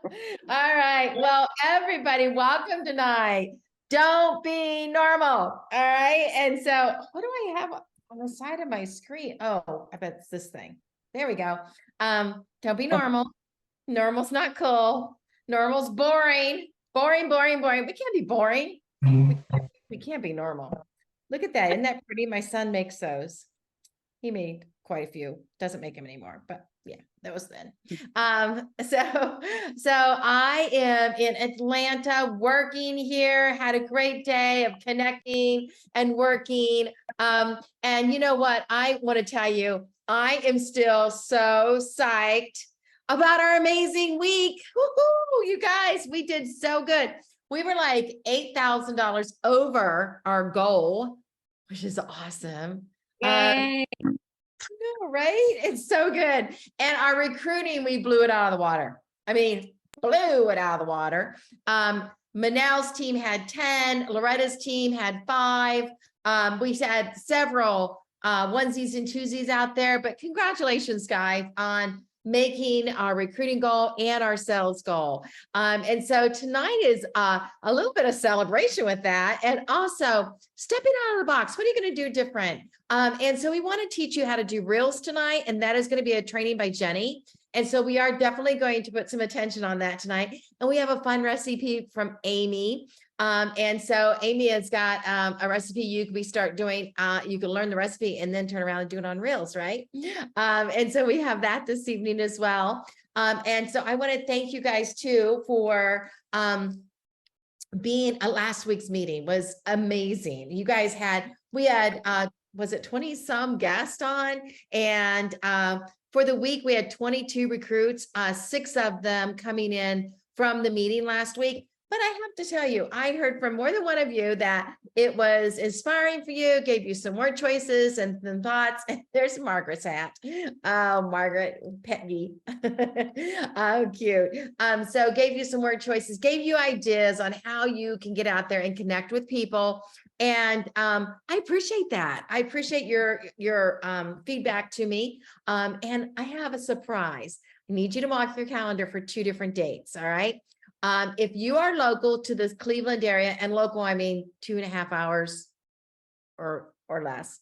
All right. Well, everybody, welcome tonight. Don't be normal. All right. And so what do I have on the side of my screen? Oh, I bet it's this thing. There we go. Don't be normal. Normal's not cool. Normal's boring. Boring, boring, boring. We can't be boring. We can't be normal. Look at that. Isn't that pretty? My son makes those. He made quite a few. Doesn't make them anymore, but yeah, that was then. So I am in Atlanta working here, had a great day of connecting and working. And you know what? I want to tell you, I am still so psyched about our amazing week. Woo-hoo, you guys, we did so good. We were like $8,000 over our goal, which is awesome. Yay. No, right? It's so good. And our recruiting, we blew it out of the water. I mean, blew it out of the water. Manal's team had 10, Loretta's team had 5. We had several onesies and twosies out there, but congratulations, guys, on making our recruiting goal and our sales goal. And so tonight is a little bit of celebration with that. And also stepping out of the box. What are you going to do different? And so we want to teach you how to do reels tonight. And that is going to be a training by Jeni. And so we are definitely going to put some attention on that tonight. And we have a fun recipe from Amy. And so Amy has got a recipe you can start doing. You can learn the recipe and then turn around and do it on reels, right? And so we have that this evening as well. And so I want to thank you guys too for being at last week's meeting. Was amazing. You guys we had was it 20 some guests on, and for the week we had 22 recruits, 6 of them coming in from the meeting last week. But I have to tell you, I heard from more than one of you that it was inspiring for you, gave you some word choices and some thoughts. There's Margaret's hat. Oh, Margaret, Peggy. Oh, cute. So gave you some word choices, gave you ideas on how you can get out there and connect with people. And I appreciate that. I appreciate your feedback to me. And I have a surprise. I need you to mark your calendar for 2 different dates. All right. If you are local to this Cleveland area, and local, I mean 2.5 hours or less.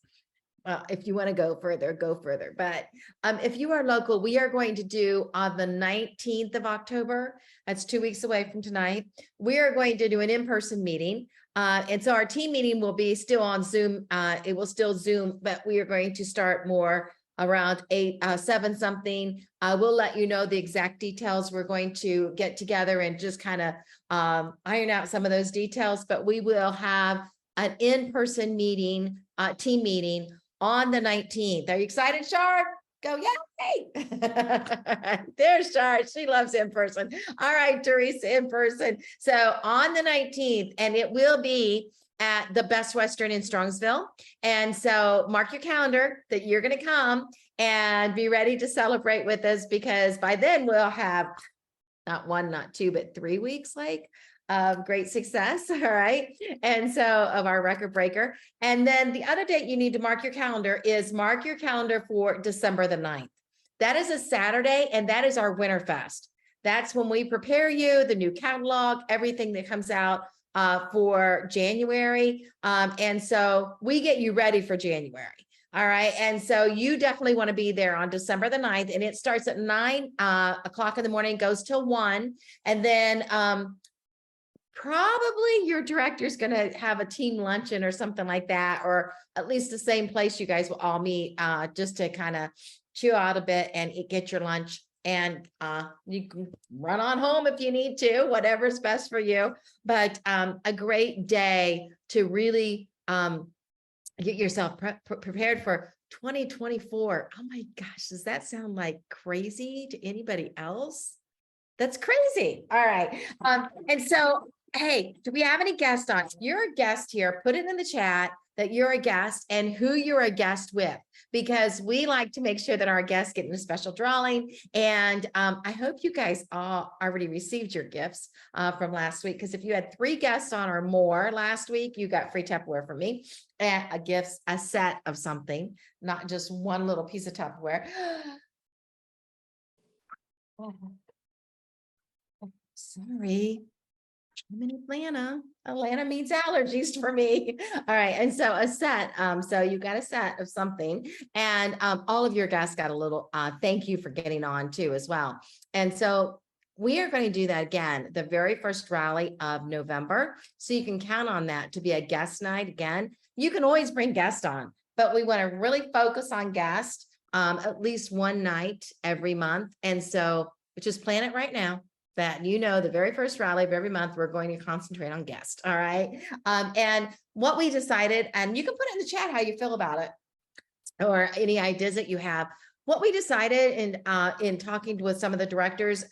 If you want to go further, go further. But if you are local, we are going to do on the 19th of October. That's 2 weeks away from tonight. We are going to do an in-person meeting. And so our team meeting will be still on Zoom. It will still Zoom, but we are going to start more around 7 something. We'll let you know the exact details. We're going to get together and just kind of iron out some of those details, but we will have an in-person meeting, team meeting on the 19th. Are you excited, Shar? Go, yay! There's Shar. She loves in person. All right, Teresa, in person. So on the 19th, and it will be at the Best Western in Strongsville. And so mark your calendar that you're going to come and be ready to celebrate with us, because by then we'll have not 1, not 2, but 3 weeks of great success. All right. And so of our record breaker. And then the other date you need to mark your calendar is mark your calendar for December the 9th. That is a Saturday, and that is our Winter Fest. That's when we prepare you the new catalog, everything that comes out for January. And so we get you ready for January. All right. And so you definitely want to be there on December the 9th, and it starts at 9 o'clock in the morning, goes till 1. And then probably your director is going to have a team luncheon or something like that, or at least the same place you guys will all meet just to kind of chill out a bit and get your lunch. And you can run on home if you need to, whatever's best for you. But a great day to really get yourself prepared for 2024. Oh my gosh, does that sound like crazy to anybody else? That's crazy. All right. And so, hey, do we have any guests on? If you're a guest here, put it in the chat that you're a guest and who you're a guest with, because we like to make sure that our guests get in a special drawing. And I hope you guys all already received your gifts from last week, because if you had 3 guests on or more last week, you got free Tupperware from me, and a set of something, not just one little piece of Tupperware. Sorry. I'm in Atlanta. Atlanta means allergies for me. All right. And so a set, so you got a set of something, and all of your guests got a little thank you for getting on too as well. And so we are going to do that again, the very first rally of November. So you can count on that to be a guest night again. You can always bring guests on, but we want to really focus on guests at least one night every month. And so just plan it right now, that the very first rally of every month, we're going to concentrate on guests. All right. And what we decided, and you can put it in the chat how you feel about it, or any ideas that you have. What we decided in talking with some of the directors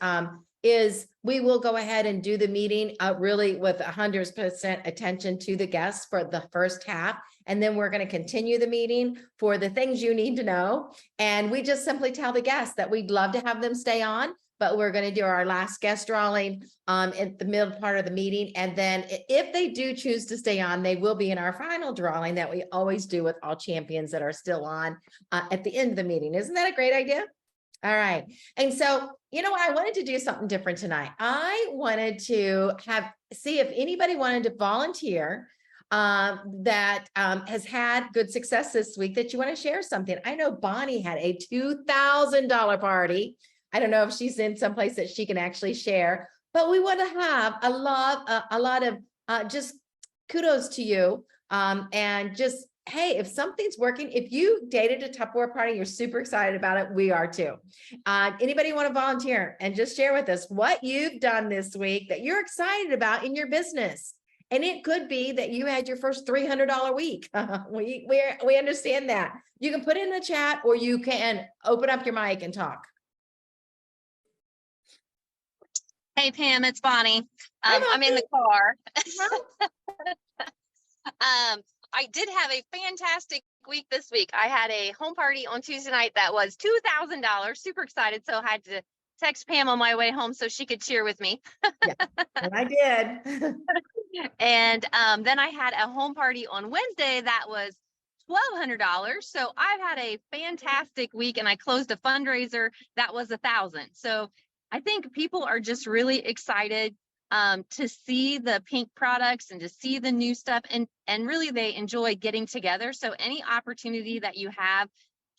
is we will go ahead and do the meeting really with 100% attention to the guests for the first half. And then we're going to continue the meeting for the things you need to know. And we just simply tell the guests that we'd love to have them stay on, but we're going to do our last guest drawing at the middle part of the meeting. And then if they do choose to stay on, they will be in our final drawing that we always do with all champions that are still on at the end of the meeting. Isn't that a great idea? All right. And so, I wanted to do something different tonight. I wanted to see if anybody wanted to volunteer that has had good success this week, that you want to share something. I know Bonnie had a $2,000 party. I don't know if she's in someplace that she can actually share, but we want to have a lot of just kudos to you. And just, hey, if something's working, if you dated a Tupperware party, you're super excited about it. We are too. Anybody want to volunteer and just share with us what you've done this week that you're excited about in your business? And it could be that you had your first $300 week. We understand that. You can put it in the chat, or you can open up your mic and talk. Hey, Pam, it's Bonnie. I'm in the car. I did have a fantastic week this week. I had a home party on Tuesday night that was $2,000. Super excited. So I had to text Pam on my way home so she could cheer with me. Yeah, and I did. And then I had a home party on Wednesday that was $1,200. So I've had a fantastic week, and I closed a fundraiser that was $1,000. So I think people are just really excited to see the pink products and to see the new stuff, and really they enjoy getting together. So any opportunity that you have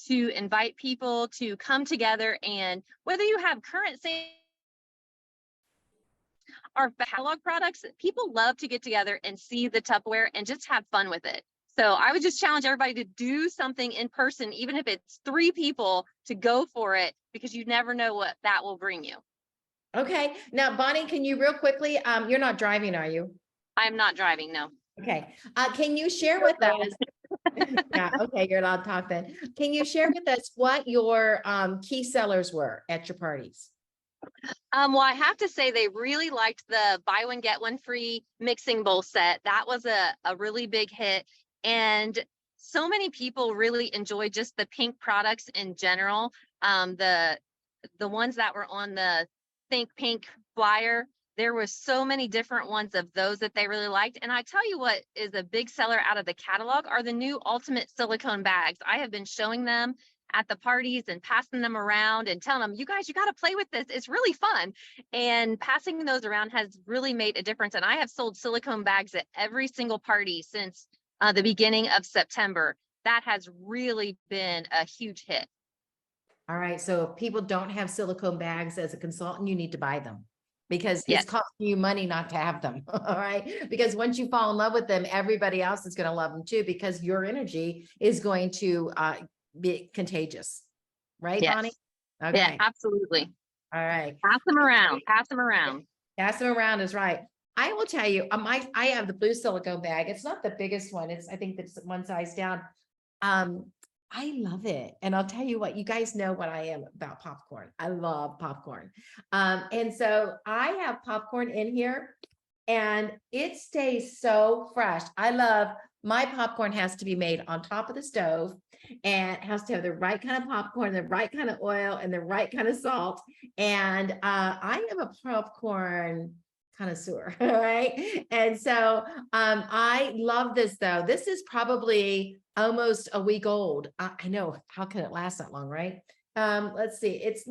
to invite people to come together, and whether you have current sales or catalog products, people love to get together and see the Tupperware and just have fun with it. So I would just challenge everybody to do something in person, even if it's 3 people, to go for it, because you never know what that will bring you. Okay. Now, Bonnie, can you real quickly, you're not driving, are you? I'm not driving, no. Okay. Can you share with us? Yeah, okay, you're allowed to talk then. Can you share with us what your key sellers were at your parties? Well, I have to say they really liked the buy one, get one free mixing bowl set. That was a really big hit. And so many people really enjoyed just the pink products in general. The ones that were on the Think Pink flyer, there was so many different ones of those that they really liked. And I tell you what is a big seller out of the catalog are the new ultimate silicone bags. I have been showing them at the parties and passing them around and telling them, you guys, you got to play with this. It's really fun. And passing those around has really made a difference. And I have sold silicone bags at every single party since the beginning of September. That has really been a huge hit. All right. So if people don't have silicone bags as a consultant, you need to buy them, because it's costing you money not to have them. All right. Because once you fall in love with them, everybody else is going to love them too, because your energy is going to be contagious. Right, yes. Bonnie? Okay. Yeah, absolutely. All right. Pass them around. Pass them around. Pass them around is right. I will tell you, I have the blue silicone bag. It's not the biggest one. I think that's one size down. I love it. And I'll tell you what, you guys know what I am about popcorn. I love popcorn. And so I have popcorn in here, and it stays so fresh. My popcorn has to be made on top of the stove, and it has to have the right kind of popcorn, the right kind of oil, and the right kind of salt. And I am a popcorn connoisseur, right? And so I love this though. This is probably almost a week old. I know, how can it last that long, right? Let's see, it's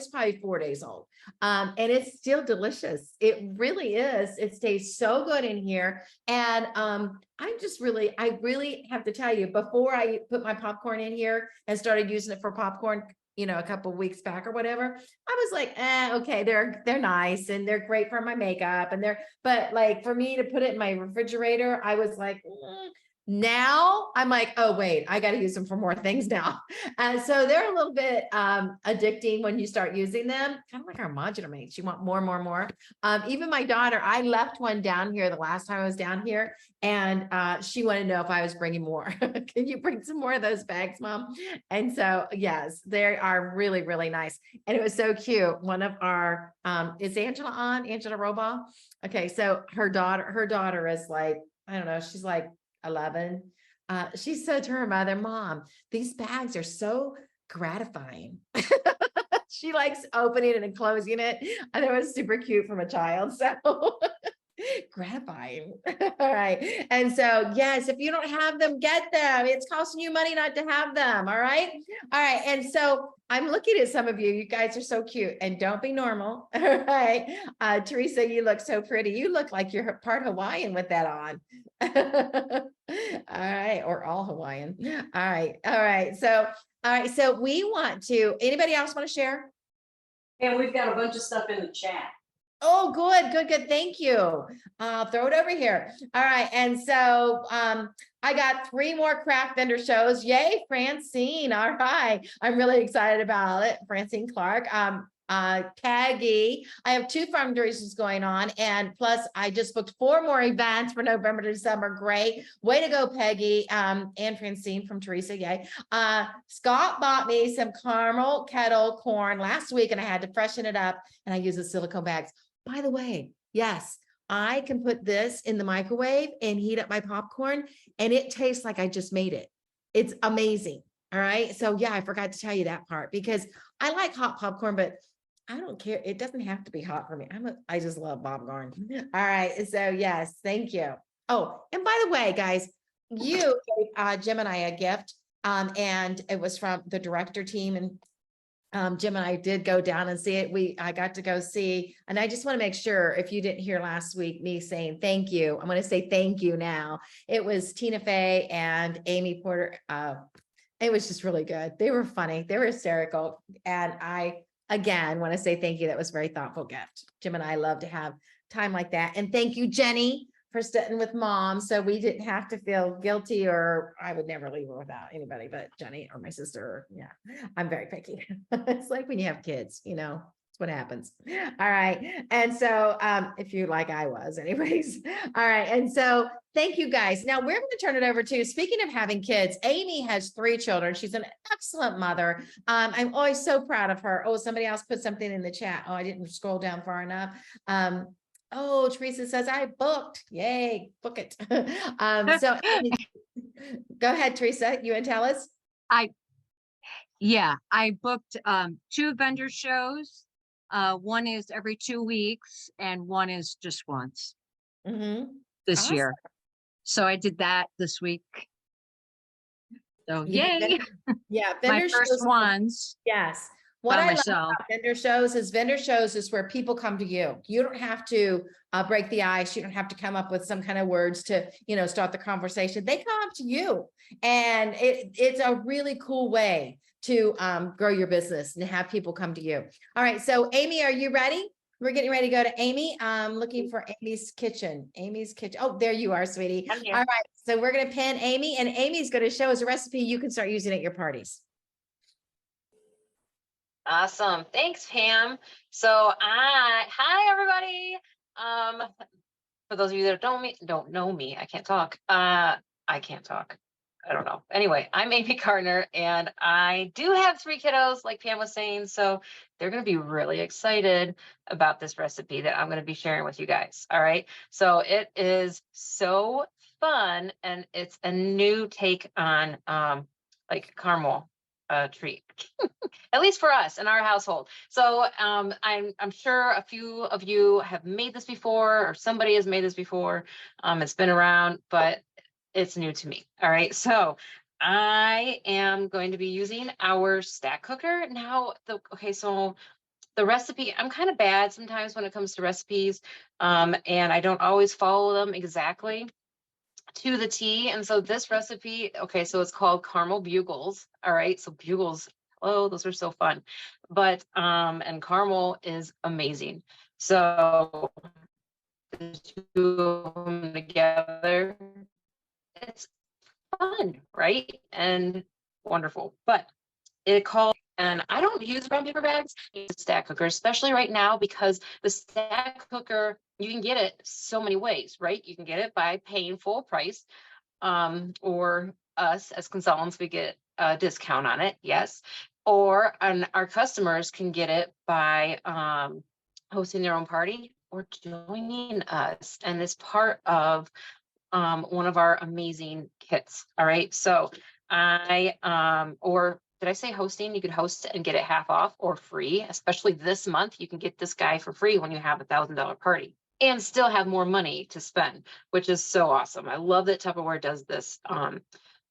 probably 4 days old. And it's still delicious. It really is. It stays so good in here. And I really have to tell you, before I put my popcorn in here and started using it for popcorn, a couple of weeks back or whatever, I was like, okay, they're nice and they're great for my makeup but like for me to put it in my refrigerator, I was like, now I'm like, oh wait, I got to use them for more things now. And so they're a little bit addicting when you start using them, kind of like our modular mates. You want more, more, more. Even my daughter, I left one down here the last time I was down here, and she wanted to know if I was bringing more. Can you bring some more of those bags, Mom? And so yes, they are really, really nice. And it was so cute. One of our is Angela on? Angela Robaugh? Okay, so her daughter is like, I don't know, she's like 11. She said to her mother, Mom, these bags are so gratifying. She likes opening it and closing it. I thought it was super cute from a child. So gratifying. All right. And so, yes, if you don't have them, get them. It's costing you money not to have them. All right. All right. And so I'm looking at some of you. You guys are so cute, and don't be normal. All right. Teresa, you look so pretty. You look like you're part Hawaiian with that on. All right. Or all Hawaiian. All right. All right. So, all right. So we want to, anybody else want to share? And we've got a bunch of stuff in the chat. Oh, good, good, good. Thank you. I'll throw it over here. All right. And so I got 3 more craft vendor shows. Yay, Francine. All right. I'm really excited about it. Francine Clark. Caggie. I have 2 fundraisers going on, and plus I just booked 4 more events for November to December. Great. Way to go, Peggy. And Francine from Teresa. Yay. Scott bought me some caramel kettle corn last week, and I had to freshen it up, and I use the silicone bags. By the way, yes, I can put this in the microwave and heat up my popcorn, and it tastes like I just made it. It's amazing. All right. So yeah, I forgot to tell you that part, because I like hot popcorn, but I don't care. It doesn't have to be hot for me. I just love popcorn. All right. So yes, thank you. Oh, and by the way, guys, you gave Gemini a gift. And it was from the director team, and Jim and I did go down and see it. I got to go see, and I just want to make sure, if you didn't hear last week me saying thank you, I'm going to say thank you now. It was Tina Fey and Amy Porter. It was just really good. They were funny. They were hysterical. And I, again, want to say thank you. That was a very thoughtful gift. Jim and I love to have time like that. And thank you, Jeni, for sitting with Mom, so we didn't have to feel guilty, or I would never leave her without anybody but Jeni or my sister. Yeah, I'm very picky. It's like when you have kids, it's what happens. All right. And so if you like I was anyways. All right. And so thank you guys. Now we're going to turn it over to, speaking of having kids, Amy has 3 children. She's an excellent mother. I'm always so proud of her. Oh, somebody else put something in the chat. Oh, I didn't scroll down far enough. Oh, Teresa says I booked. Yay, book it. So go ahead, Teresa. You want to tell us? I booked 2 vendor shows. One is every 2 weeks, and one is just once this Awesome. year. So I did that this week. So yay! Yeah, My vendor first shows. ones. Yes. What by I love myself. about vendor shows is where people come to you. You don't have to break the ice. You don't have to come up with some kind of words to, start the conversation. They come up to you, and it's a really cool way to grow your business and have people come to you. All right. So Amy, are you ready? We're getting ready to go to Amy. Looking for Amy's kitchen. Amy's kitchen. Oh, there you are, sweetie. I'm here. All right. So we're going to pin Amy, and Amy's going to show us a recipe you can start using at your parties. Awesome. Thanks, Pam. So hi everybody. For those of you that don't know me, I can't talk. I don't know. Anyway, I'm Amy Gardner, and I do have 3 kiddos, like Pam was saying. So they're going to be really excited about this recipe that I'm going to be sharing with you guys. All right. So it is so fun, and it's a new take on like caramel treat, at least for us in our household. So I'm sure a few of you have made this before, or somebody has made this before. It's been around, but it's new to me. All right. So I am going to be using our stack cooker. Now, so the recipe, I'm kind of bad sometimes when it comes to recipes, and I don't always follow them exactly to the T. And so this recipe, okay, so it's called Carmel Bugles. All right, so bugles, oh, those are so fun. But and caramel is amazing. So the two of them together, it's fun, right? And wonderful. But it called, and I don't use brown paper bags, I use a stack cooker, especially right now because the stack cooker, you can get it so many ways, right? You can get it by paying full price, or us as consultants, we get a discount on it, yes. And our customers can get it by hosting their own party or joining us. And it's part of one of our amazing kits. All right. So or did I say hosting? You could host and get it half off or free, especially this month. You can get this guy for free when you have $1,000 party and still have more money to spend, which is so awesome. I love that Tupperware does this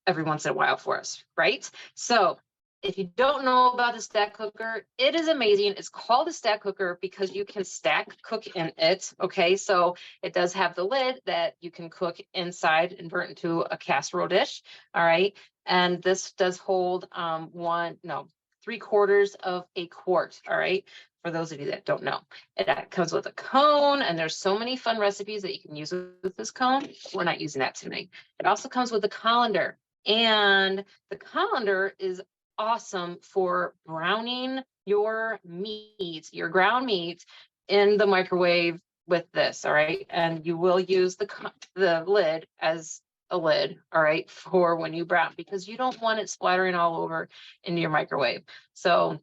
every once in a while for us, right? So if you don't know about the stack cooker, it is amazing. It's called a stack cooker because you can stack cook in it. Okay, so it does have the lid that you can cook inside and turn it into a casserole dish. All right, and this does hold 3/4 of a quart. All right, for those of you that don't know, it comes with a cone, and there's so many fun recipes that you can use with this cone. We're not using that tonight. It also comes with a colander, and the colander is awesome for browning your meat, your ground meat in the microwave with this. All right, and you will use the lid as a lid, all right, for when you brown, because you don't want it splattering all over into your microwave. So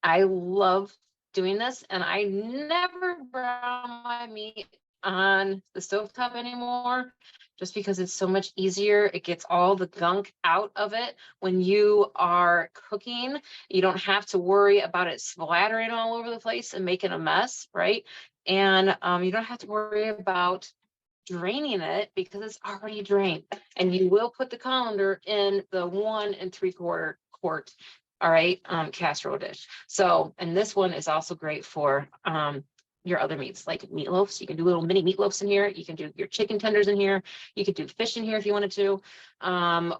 I love doing this, and I never brown my meat on the stovetop anymore, just because it's so much easier. It gets all the gunk out of it when you are cooking. You don't have to worry about it splattering all over the place and making a mess, right? And you don't have to worry about draining it because it's already drained. And you will put the colander in the 1 3/4 quart, all right, casserole dish. So, and this one is also great for your other meats, like meatloafs. You can do little mini meatloafs in here. You can do your chicken tenders in here. You could do fish in here if you wanted to,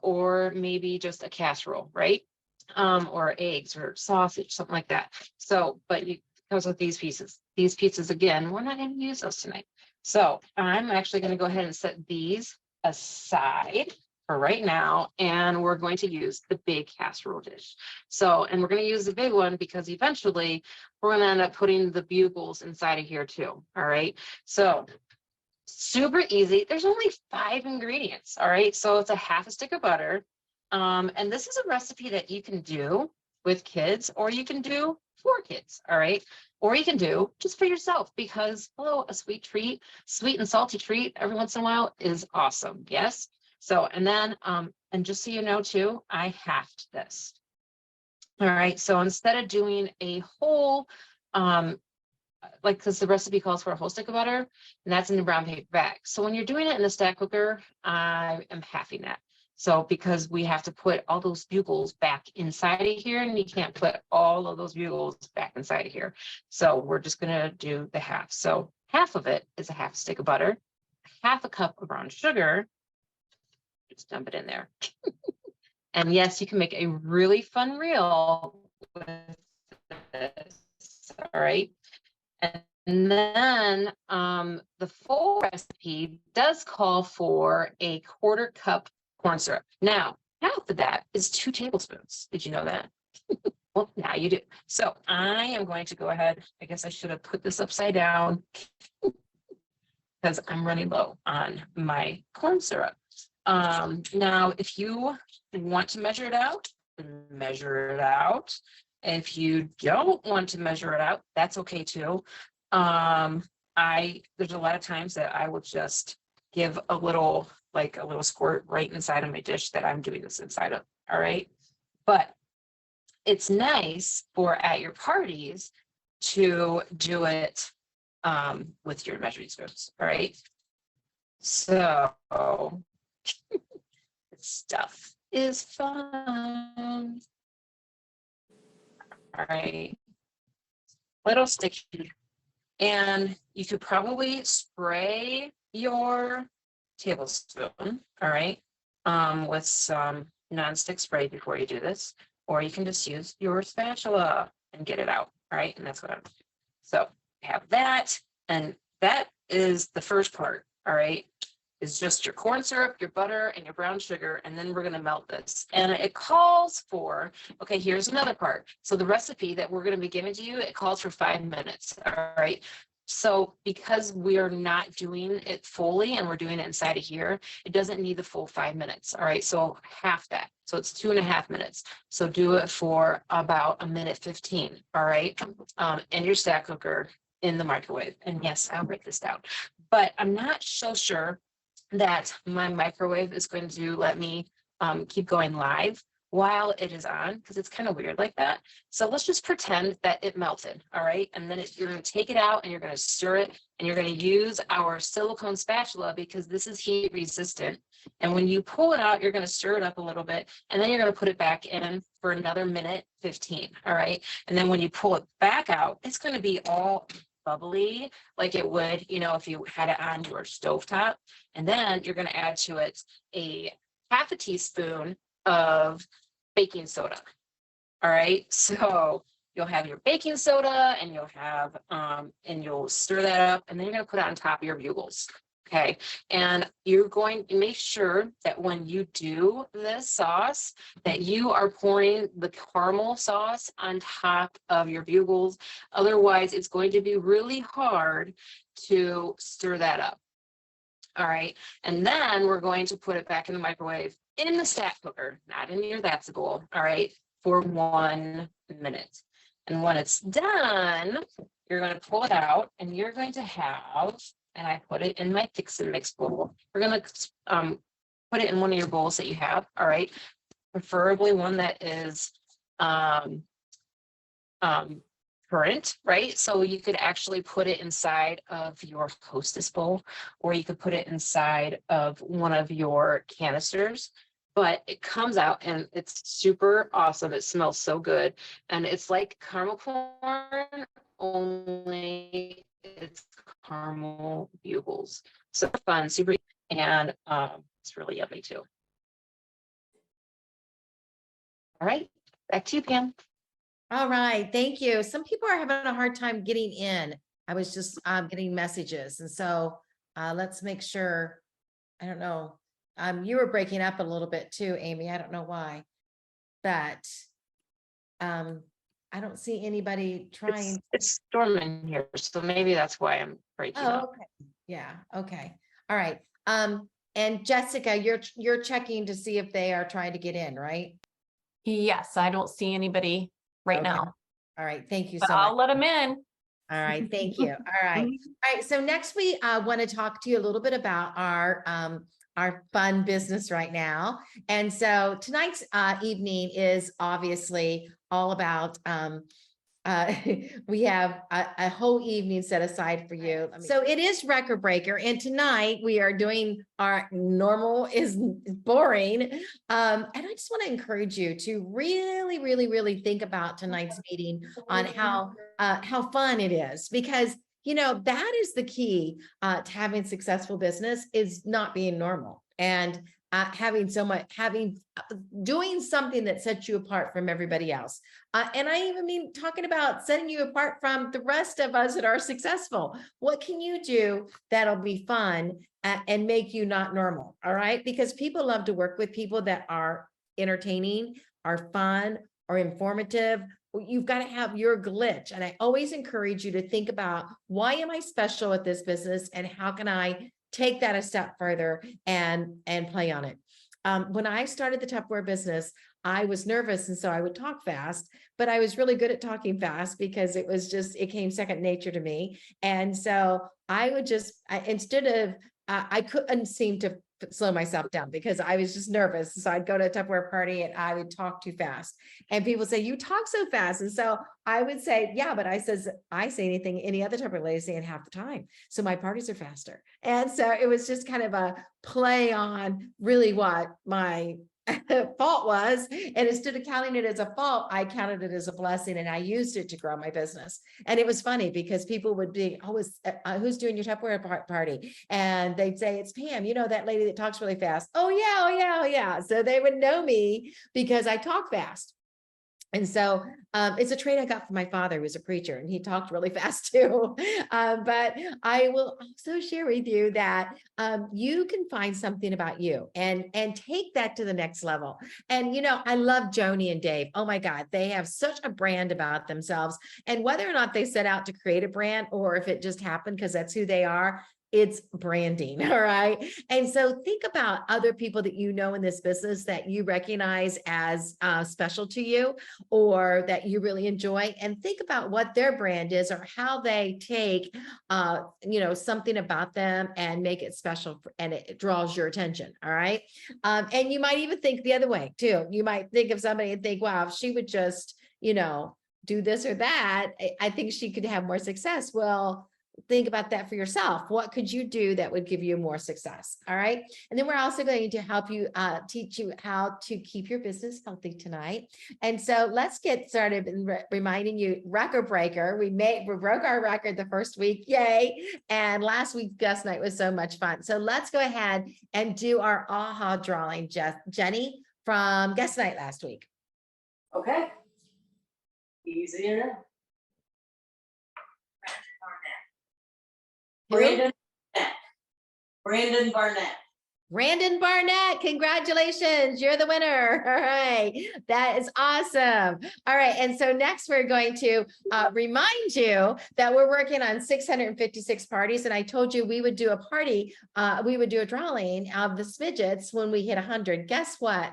or maybe just a casserole, right? Or eggs or sausage, something like that. So, but it comes with these pieces. These pieces, again, we're not going to use those tonight. So I'm actually going to go ahead and set these aside for right now, and we're going to use the big casserole dish. So, and we're going to use the big one because eventually we're going to end up putting the bugles inside of here too. All right. So super easy. There's only 5 ingredients. All right. So it's a half a stick of butter. And this is a recipe that you can do with kids, or you can do for kids. All right. Or you can do just for yourself, because hello, a sweet treat, sweet and salty treat every once in a while is awesome. Yes. So, and then, and just so you know too, I halved this. All right. So instead of doing a whole, like, because the recipe calls for a whole stick of butter, and that's in the brown paper bag. So when you're doing it in the stack cooker, I am halving that. So because we have to put all those bugles back inside of here, and you can't put all of those bugles back inside of here. So we're just going to do the half. So half of it is a half stick of butter, half a cup of brown sugar. Just dump it in there. And yes, you can make a really fun reel with this. All right. And then the full recipe does call for a 1/4 cup corn syrup. Now, half of that is 2 tablespoons. Did you know that? Well, now you do. So I am going to go ahead. I guess I should have put this upside down because I'm running low on my corn syrup. Now, if you want to measure it out, measure it out. If you don't want to measure it out, that's okay too. There's a lot of times that I will just give a little squirt right inside of my dish that I'm doing this inside of. All right. But it's nice for at your parties to do it with your measuring spoons. All right. So stuff. is fun. All right, little sticky. And you could probably spray your tablespoon, all right, with some nonstick spray before you do this, or you can just use your spatula and get it out, all right? And that's what I'm. So have that, and that is the first part, all right? Is just your corn syrup, your butter, and your brown sugar, and then we're gonna melt this. And it calls for, okay, here's another part. So the recipe that we're gonna be giving to you, it calls for 5 minutes, all right? So because we are not doing it fully and we're doing it inside of here, it doesn't need the full 5 minutes, all right? So half that, so it's 2.5 minutes. So do it for about 1:15, all right? In your stack cooker in the microwave. And yes, I'll break this down, but I'm not so sure that my microwave is going to let me keep going live while it is on, because it's kind of weird like that. So let's just pretend that it melted, all right? And then you're going to take it out and you're going to stir it, and you're going to use our silicone spatula because this is heat resistant. And when you pull it out, you're going to stir it up a little bit, and then you're going to put it back in for another 1:15, all right? And then when you pull it back out, it's going to be all bubbly like it would, you know, if you had it on your stovetop. And then you're going to add to it a half a teaspoon of baking soda. All right, so you'll have your baking soda, and you'll have and you'll stir that up, and then you're going to put it on top of your bugles. Okay, and you're going to make sure that when you do this sauce, that you are pouring the caramel sauce on top of your bugles. Otherwise, it's going to be really hard to stir that up. All right, and then we're going to put it back in the microwave in the stack cooker, not in your that's a bowl, all right, for 1 minute. And when it's done, you're going to pull it out, and you're going to have, and I put it in my fix and mix bowl. We're going to put it in one of your bowls that you have, all right, preferably one that is current, right? So you could actually put it inside of your Hostess bowl, or you could put it inside of one of your canisters. But it comes out and it's super awesome. It smells so good, and it's like caramel corn, only it's caramel bugles. So fun, super, and it's really yummy too. All right, back to you, Pam. All right, thank you. Some people are having a hard time getting in. I was just getting messages, and so let's make sure. I don't know. You were breaking up a little bit too, Amy. I don't know why, but I don't see anybody trying. It's storming here, so maybe that's why I'm breaking up. Okay. Yeah. Okay. All right. And Jessica, you're checking to see if they are trying to get in, right? Yes, I don't see anybody right Okay. now, All right. Thank you but so much. I'll let them in. All right. Thank you. All right. All right. So next we want to talk to you a little bit about our fun business right now. And so tonight's evening is obviously all about we have a whole evening set aside for you. So it is Record Breaker, and tonight we are doing our normal is boring. And I just want to encourage you to really think about tonight's meeting on how fun it is, because you know that is the key to having successful business, is not being normal and doing something that sets you apart from everybody else. And I even mean talking about setting you apart from the rest of us that are successful. What can you do that'll be fun and make you not normal? All right. Because people love to work with people that are entertaining, are fun, or informative. You've got to have your glitch. And I always encourage you to think about, why am I special at this business, and how can I take that a step further and play on it? When I started the Tupperware business, I was nervous, and so I would talk fast, but I was really good at talking fast because it came second nature to me. And so I would I couldn't seem to slow myself down because I was just nervous. So I'd go to a Tupperware party and I would talk too fast, and people say, you talk so fast. And so I would say, yeah, but I say anything any other Tupperware lady say in half the time. So my parties are faster. And so it was just kind of a play on really what my fault was. And instead of counting it as a fault, I counted it as a blessing, and I used it to grow my business. And it was funny because people would be, oh, who's doing your Tupperware party? And they'd say, it's Pam, you know, that lady that talks really fast. Oh yeah, oh yeah, oh yeah. So they would know me because I talk fast. And so it's a trait I got from my father, who was a preacher, and he talked really fast too. But I will also share with you that you can find something about you and take that to the next level. And, you know, I love Joni and Dave. Oh my God, they have such a brand about themselves. And whether or not they set out to create a brand, or if it just happened because that's who they are, it's branding. All right. And so think about other people that you know in this business that you recognize as special to you, or that you really enjoy, and think about what their brand is, or how they take, you know, something about them and make it special, and it draws your attention. All right. And you might even think the other way too. You might think of somebody and think, wow, if she would just, you know, do this or that, I think she could have more success. Well, think about that for yourself. What could you do that would give you more success? All right. And then we're also going to help you teach you how to keep your business healthy tonight. And so let's get started in reminding you, record breaker. We broke our record the first week. Yay. And last week's guest night was so much fun. So let's go ahead and do our aha drawing, Jeni, from guest night last week. Okay. Easy enough. Brandon Barnett. Brandon Barnett. Brandon Barnett, congratulations, you're the winner. All right, that is awesome. All right, and so next we're going to remind you that we're working on 656 parties, and I told you we would do a party, we would do a drawing of the Smidgets when we hit 100. Guess what?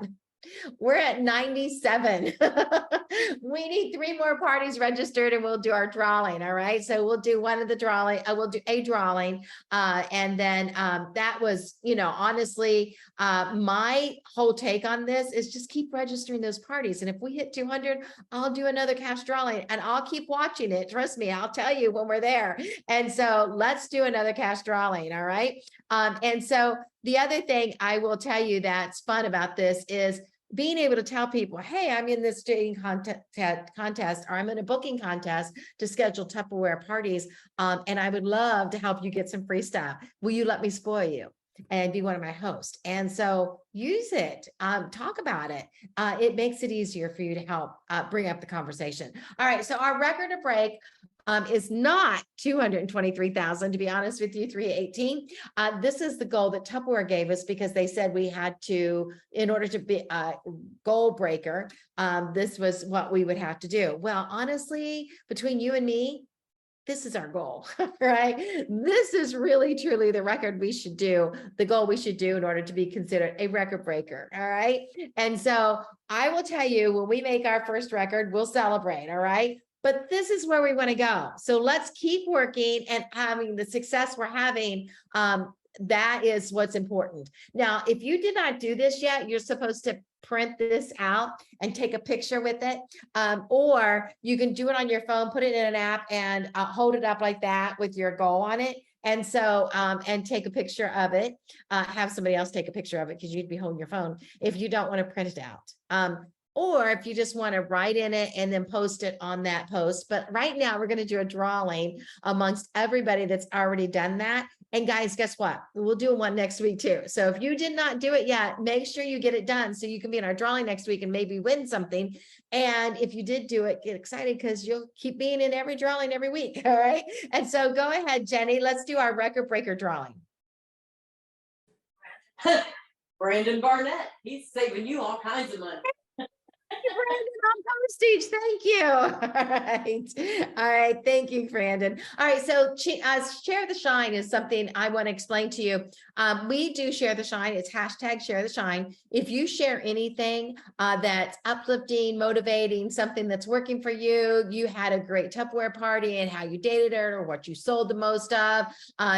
We're at 97. We need 3 more parties registered, and we'll do our drawing. All right. So we'll do one of the drawing. We'll do a drawing. And then that was, you know, honestly, my whole take on this is just keep registering those parties. And if we hit 200, I'll do another cash drawing, and I'll keep watching it. Trust me, I'll tell you when we're there. And so let's do another cash drawing. All right. And so the other thing I will tell you that's fun about this is being able to tell people, hey, I'm in this dating contest, or I'm in a booking contest to schedule Tupperware parties. And I would love to help you get some free stuff. Will you let me spoil you and be one of my hosts? And so use it, talk about it. It makes it easier for you to help bring up the conversation. All right, so our record to break is not 223,000, to be honest with you, 318. This is the goal that Tupperware gave us because they said we had to, in order to be a goal breaker, this was what we would have to do. Well, honestly, between you and me, this is our goal, right? This is really, truly the record we should do, the goal we should do in order to be considered a record breaker, all right? And so I will tell you, when we make our first record, we'll celebrate, all right? But this is where we want to go. So let's keep working and having the success we're having. That is what's important. Now, if you did not do this yet, you're supposed to print this out and take a picture with it. Or you can do it on your phone, put it in an app, and hold it up like that with your goal on it. And so, and take a picture of it, have somebody else take a picture of it, because you'd be holding your phone if you don't want to print it out. Or if you just want to write in it and then post it on that post. But right now we're going to do a drawing amongst everybody that's already done that. And guys, guess what? We'll do one next week too. So if you did not do it yet, make sure you get it done so you can be in our drawing next week and maybe win something. And if you did do it, get excited, because you'll keep being in every drawing every week. All right. And so go ahead, Jeni, let's do our record breaker drawing. Brandon Barnett. He's saving you all kinds of money. Brandon on postage. Thank you. All right. Thank you, Brandon. All right. So share the shine is something I want to explain to you. We do share the shine. It's hashtag share the shine. If you share anything that's uplifting, motivating, something that's working for you, you had a great Tupperware party and how you dated it, or what you sold the most of,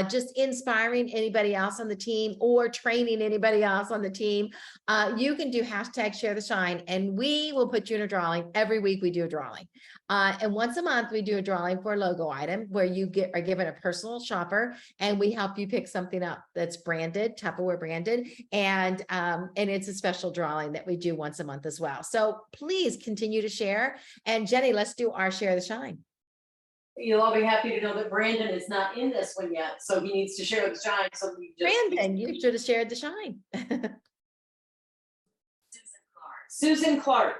just inspiring anybody else on the team or training anybody else on the team, you can do hashtag share the shine. And we we will put you in a drawing. Every week we do a drawing. And once a month we do a drawing for a logo item where you are given a personal shopper and we help you pick something up that's branded, Tupperware branded. And it's a special drawing that we do once a month as well. So please continue to share. And Jeni, let's do our share the shine. You'll all be happy to know that Brandon is not in this one yet, so he needs to share the shine, so we just. Brandon, you should have shared the shine. Susan Clark.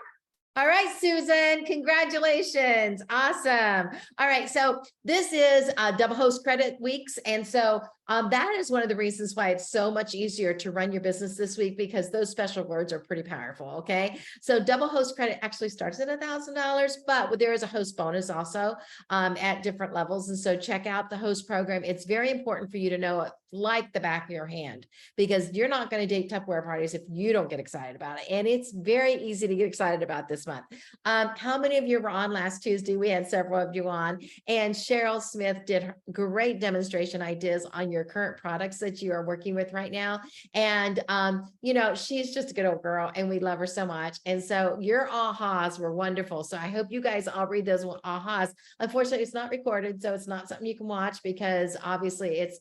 All right, Susan, congratulations. Awesome. All right, so this is double host credit weeks. And so that is one of the reasons why it's so much easier to run your business this week, because those special words are pretty powerful. Okay, so double host credit actually starts at $1,000, but there is a host bonus also at different levels. And so check out the host program. It's very important for you to know it like the back of your hand, because you're not going to date Tupperware parties if you don't get excited about it. And it's very easy to get excited about this month. How many of you were on last Tuesday? We had several of you on, and Cheryl Smith did great demonstration ideas on your current products that you are working with right now. And, you know, she's just a good old girl and we love her so much. And so your ahas were wonderful. So I hope you guys all read those ahas. Unfortunately, it's not recorded, so it's not something you can watch because obviously it's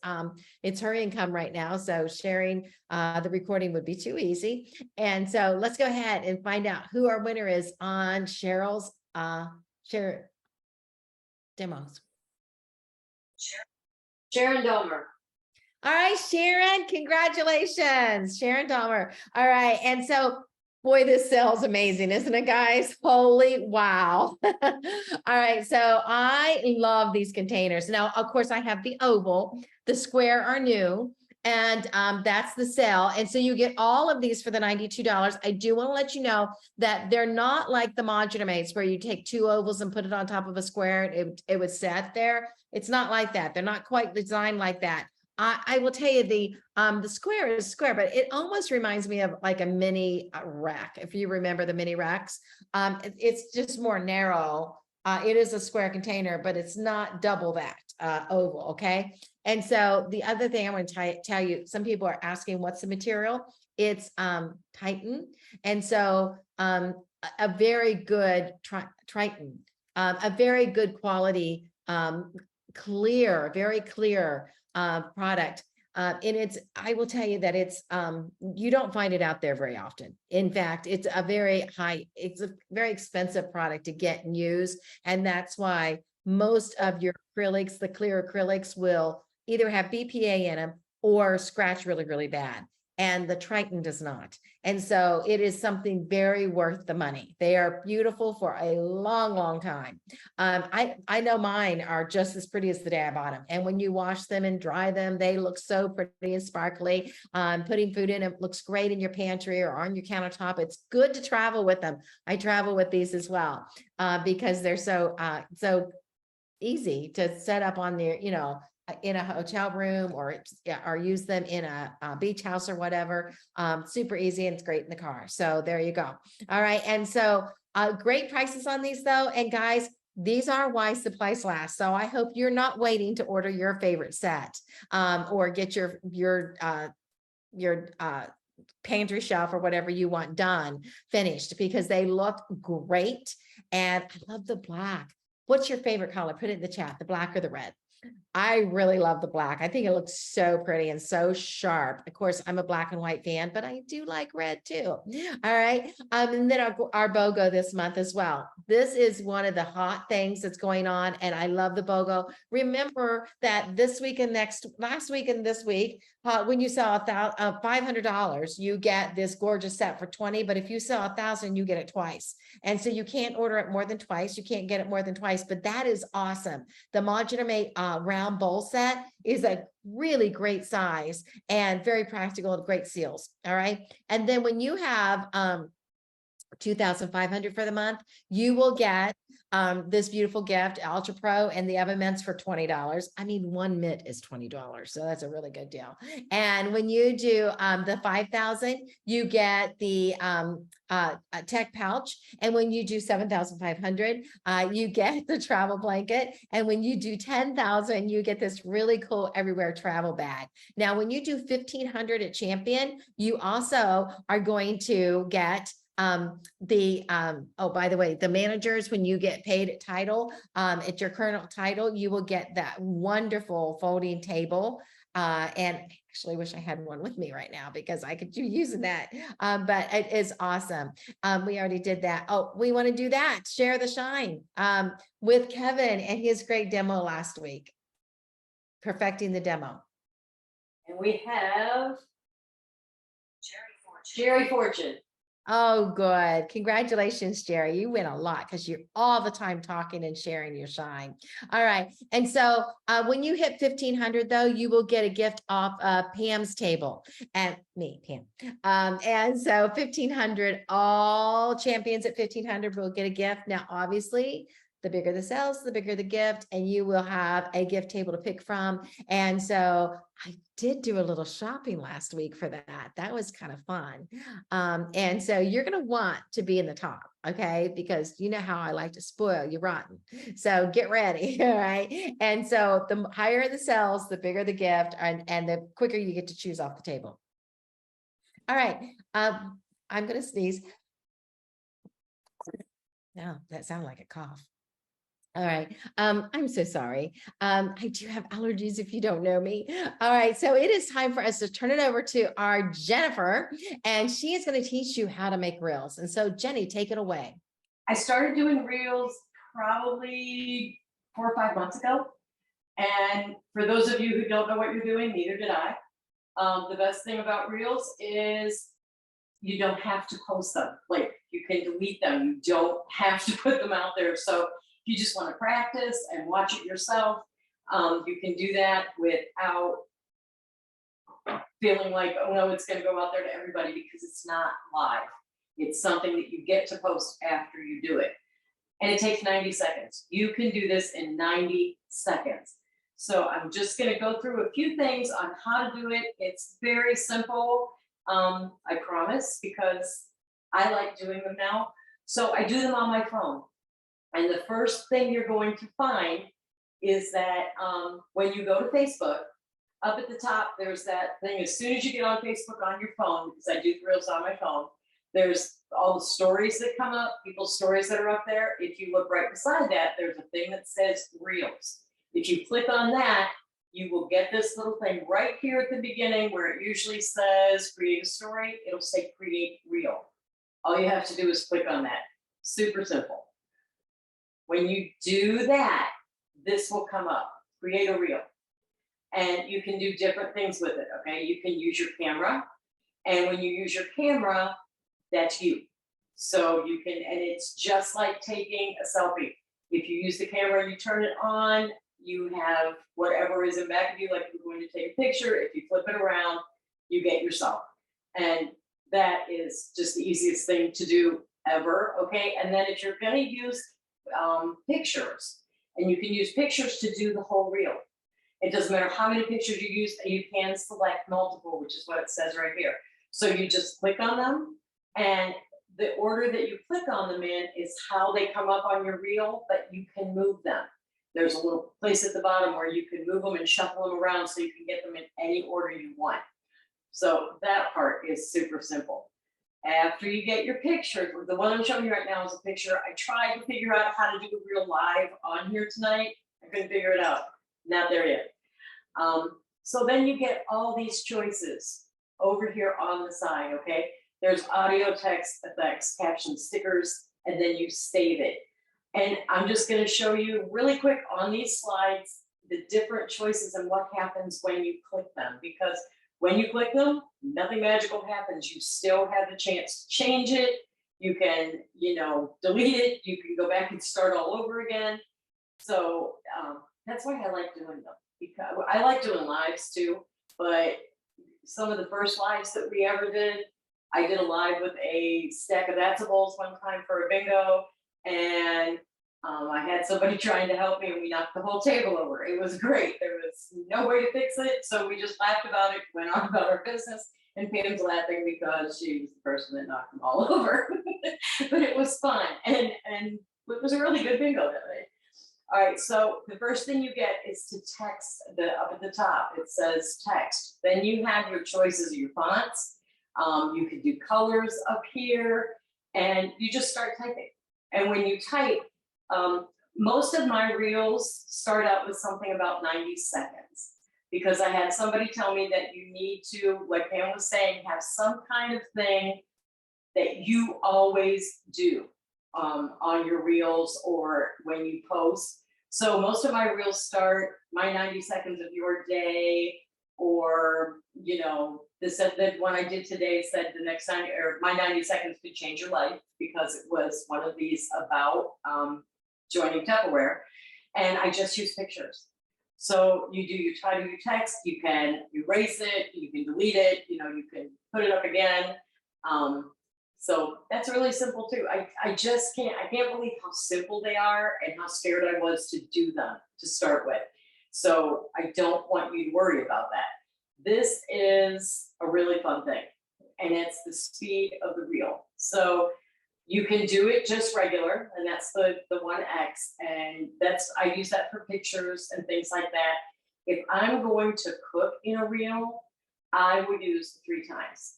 her income right now. So sharing the recording would be too easy. And so let's go ahead and find out who our winner is on Cheryl's share demos. Sharon Domer. All right, Sharon, congratulations, Sharon Dahmer. All right, and so, boy, this sale's amazing, isn't it, guys? Holy wow. All right, so I love these containers. Now, of course, I have the oval, the square are new, and that's the sale. And so you get all of these for the $92. I do want to let you know that they're not like the modular mates where you take two ovals and put it on top of a square, it would sit there. It's not like that. They're not quite designed like that. I will tell you the square is square, but it almost reminds me of like a mini rack. If you remember the mini racks, it's just more narrow. It is a square container, but it's not double that oval. Okay. And so the other thing I want to tell you, some people are asking what's the material. It's Titan. And so a very good Triton, a very good quality, clear, very clear product. And I will tell you that it's, you don't find it out there very often. In fact, it's a very expensive product to get and use. And that's why most of your acrylics, the clear acrylics, will either have BPA in them or scratch really, really bad. And the Triton does not. And so it is something very worth the money. They are beautiful for a long, long time. I know mine are just as pretty as the day I bought them. And when you wash them and dry them, they look so pretty and sparkly. Putting food in it looks great in your pantry or on your countertop. It's good to travel with them. I travel with these as well because they're so easy to set up on their, you know, in a hotel room or use them in a beach house or whatever. Super easy, and it's great in the car. So there you go. All right. And so great prices on these though. And guys, these are why supplies last. So I hope you're not waiting to order your favorite set or get your pantry shelf or whatever you want done, finished, because they look great. And I love the black. What's your favorite color? Put it in the chat, the black or the red. I really love the black. I think it looks so pretty and so sharp. Of course, I'm a black and white fan, but I do like red too. All right. And then our BOGO this month as well. This is one of the hot things that's going on. And I love the BOGO. Remember that this week and last week and this week, when you sell $500, you get this gorgeous set for $20. But if you sell $1,000, you get it twice. And so you can't order it more than twice. You can't get it more than twice, but that is awesome. The modular mate round bowl set is a really great size and very practical and great seals. All right. And then when you have $2,500 for the month, you will get this beautiful gift, Ultra Pro and the oven mitts for $20. I mean, one mitt is $20, so that's a really good deal. And when you do the 5,000, you get the tech pouch. And when you do 7,500, you get the travel blanket. And when you do 10,000, you get this really cool everywhere travel bag. Now, when you do 1,500 at Champion, you also are going to get Oh, by the way, the managers, when you get paid at title, at your current title, you will get that wonderful folding table. And actually wish I had one with me right now because I could do using that. But it is awesome. We already did that. Oh, we want to do that. Share the shine with Kevin and his great demo last week. Perfecting the demo. And we have Jerry Fortune. Oh, good. Congratulations, Jerry. You win a lot because you're all the time talking and sharing your shine. All right. And so when you hit 1,500, though, you will get a gift off Pam's table and me, Pam. And so 1,500, all champions at 1,500 will get a gift. Now, obviously, the bigger the sales, the bigger the gift, and you will have a gift table to pick from. And so I did do a little shopping last week for that. That was kind of fun. And so you're going to want to be in the top, okay? Because you know how I like to spoil you rotten. So get ready, all right? And so the higher the sales, the bigger the gift, and the quicker you get to choose off the table. All right, I'm going to sneeze. No, that sounded like a cough. All right. I'm so sorry. I do have allergies if you don't know me. All right. So it is time for us to turn it over to our Jennifer, and she is going to teach you how to make reels. And so Jeni, take it away. I started doing reels probably 4 or 5 months ago. And for those of you who don't know what you're doing, neither did I. The best thing about reels is you don't have to post them. Like, you can delete them. You don't have to put them out there. So if you just want to practice and watch it yourself, you can do that without feeling like, oh no, it's going to go out there to everybody, because it's not live. It's something that you get to post after you do it. And it takes 90 seconds. You can do this in 90 seconds. So I'm just going to go through a few things on how to do it. It's very simple. I promise, because I like doing them now. So I do them on my phone. And the first thing you're going to find is that when you go to Facebook, up at the top, there's that thing. As soon as you get on Facebook on your phone, because I do reels on my phone, there's all the stories that come up, people's stories that are up there. If you look right beside that, there's a thing that says Reels. If you click on that, you will get this little thing right here at the beginning where it usually says create a story. It'll say create reel. All you have to do is click on that. Super simple. When you do that, this will come up, create a reel. And you can do different things with it, okay? You can use your camera. And when you use your camera, that's you. So you can, and it's just like taking a selfie. If you use the camera and you turn it on, you have whatever is in back of you, like you're going to take a picture. If you flip it around, you get yourself. And that is just the easiest thing to do ever, okay? And then if you're gonna use pictures, and you can use pictures to do the whole reel. It doesn't matter how many pictures you use, you can select multiple, which is what it says right here. So you just click on them, and the order that you click on them in is how they come up on your reel, but you can move them. There's a little place at the bottom where you can move them and shuffle them around so you can get them in any order you want. So that part is super simple. After you get your picture, the one I'm showing you right now is a picture. I tried to figure out how to do the reel live on here tonight. I couldn't figure it out. Not there yet. So then you get all these choices over here on the side, okay? There's audio, text, effects, captions, stickers, and then you save it. And I'm just going to show you really quick on these slides the different choices and what happens when you click them. Because when you click them, nothing magical happens. You still have the chance to change it. You can, delete it. You can go back and start all over again. So that's why I like doing them. Because I like doing lives too, but some of the first lives that we ever did, I did a live with a stack of Atzables one time for a bingo, and I had somebody trying to help me, and we knocked the whole table over. It was great. There was no way to fix it, so we just laughed about it, went on about our business, and Pam's laughing because she was the person that knocked them all over. But it was fun, and it was a really good bingo that night. All right, so the first thing you get is to text up at the top. It says text. Then you have your choices of your fonts. You can do colors up here, and you just start typing. And when you type, most of my reels start out with something about 90 seconds. Because I had somebody tell me that you need to, like Pam was saying, have some kind of thing that you always do on your reels or when you post. So most of my reels start my 90 seconds of your day, or, you know, the one I did today said the next 90, or my 90 seconds could change your life, because it was one of these about joining Tupperware, and I just use pictures. So you do your title, your text, you can erase it, you can delete it, you know, you can put it up again. So that's really simple too. I just can't believe how simple they are and how scared I was to do them to start with. So I don't want you to worry about that. This is a really fun thing, and it's the speed of the reel. So you can do it just regular, and that's the 1X, and I use that for pictures and things like that. If I'm going to cook in a reel, I would use the 3 times.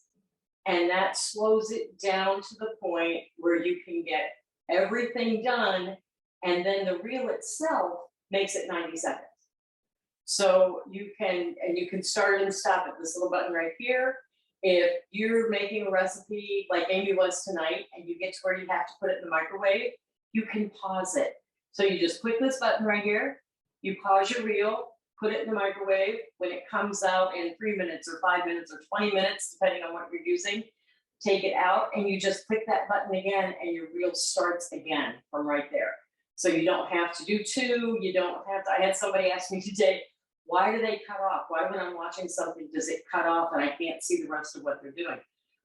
And that slows it down to the point where you can get everything done, and then the reel itself makes it 90 seconds. So you can start and stop at this little button right here. If you're making a recipe like Amy was tonight, and you get to where you have to put it in the microwave, you can pause it. So you just click this button right here, you pause your reel, put it in the microwave. When it comes out in 3 minutes or 5 minutes or 20 minutes, depending on what you're using, take it out, and you just click that button again, and your reel starts again from right there. So you don't have to do 2, you don't have to. I had somebody ask me today, why do they cut off? Why, when I'm watching something, does it cut off and I can't see the rest of what they're doing?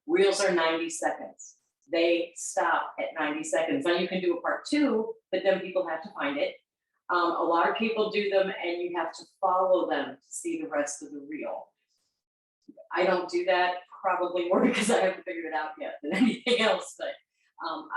Reels are 90 seconds. They stop at 90 seconds. Now you can do a part 2, but then people have to find it. A lot of people do them, and you have to follow them to see the rest of the reel. I don't do that, probably more because I haven't figured it out yet than anything else, but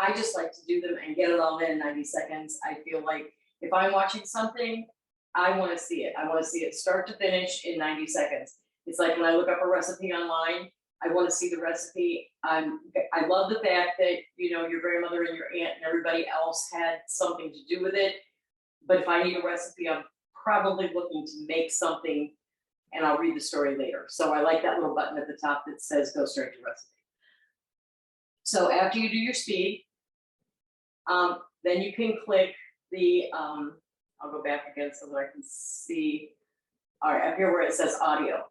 I just like to do them and get it all in 90 seconds. I feel like if I'm watching something, I want to see it. I want to see it start to finish in 90 seconds. It's like when I look up a recipe online, I want to see the recipe. I love the fact that, you know, your grandmother and your aunt and everybody else had something to do with it. But if I need a recipe, I'm probably looking to make something, and I'll read the story later. So I like that little button at the top that says go straight to recipe. So after you do your speed, then you can click the, I'll go back again so that I can see. All right, up here where it says audio.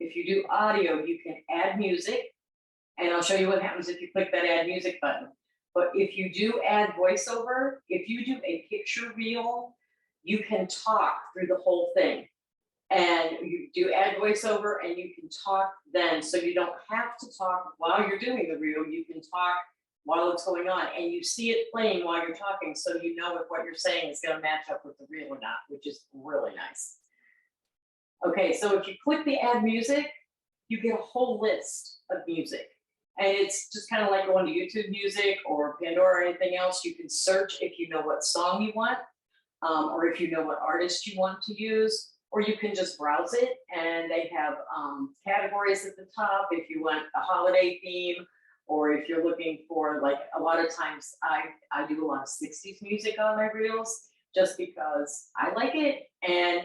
If you do audio, you can add music, and I'll show you what happens if you click that add music button. But if you do add voiceover, if you do a picture reel, you can talk through the whole thing. And you do add voiceover, and you can talk then. So you don't have to talk while you're doing the reel. You can talk while it's going on, and you see it playing while you're talking, so you know if what you're saying is going to match up with the reel or not, which is really nice. Okay, so if you click the add music, you get a whole list of music. And it's just kind of like going to YouTube Music or Pandora or anything else. You can search if you know what song you want, or if you know what artist you want to use, or you can just browse it, and they have categories at the top if you want a holiday theme, or if you're looking for, like, a lot of times I do a lot of 60s music on my reels just because I like it, and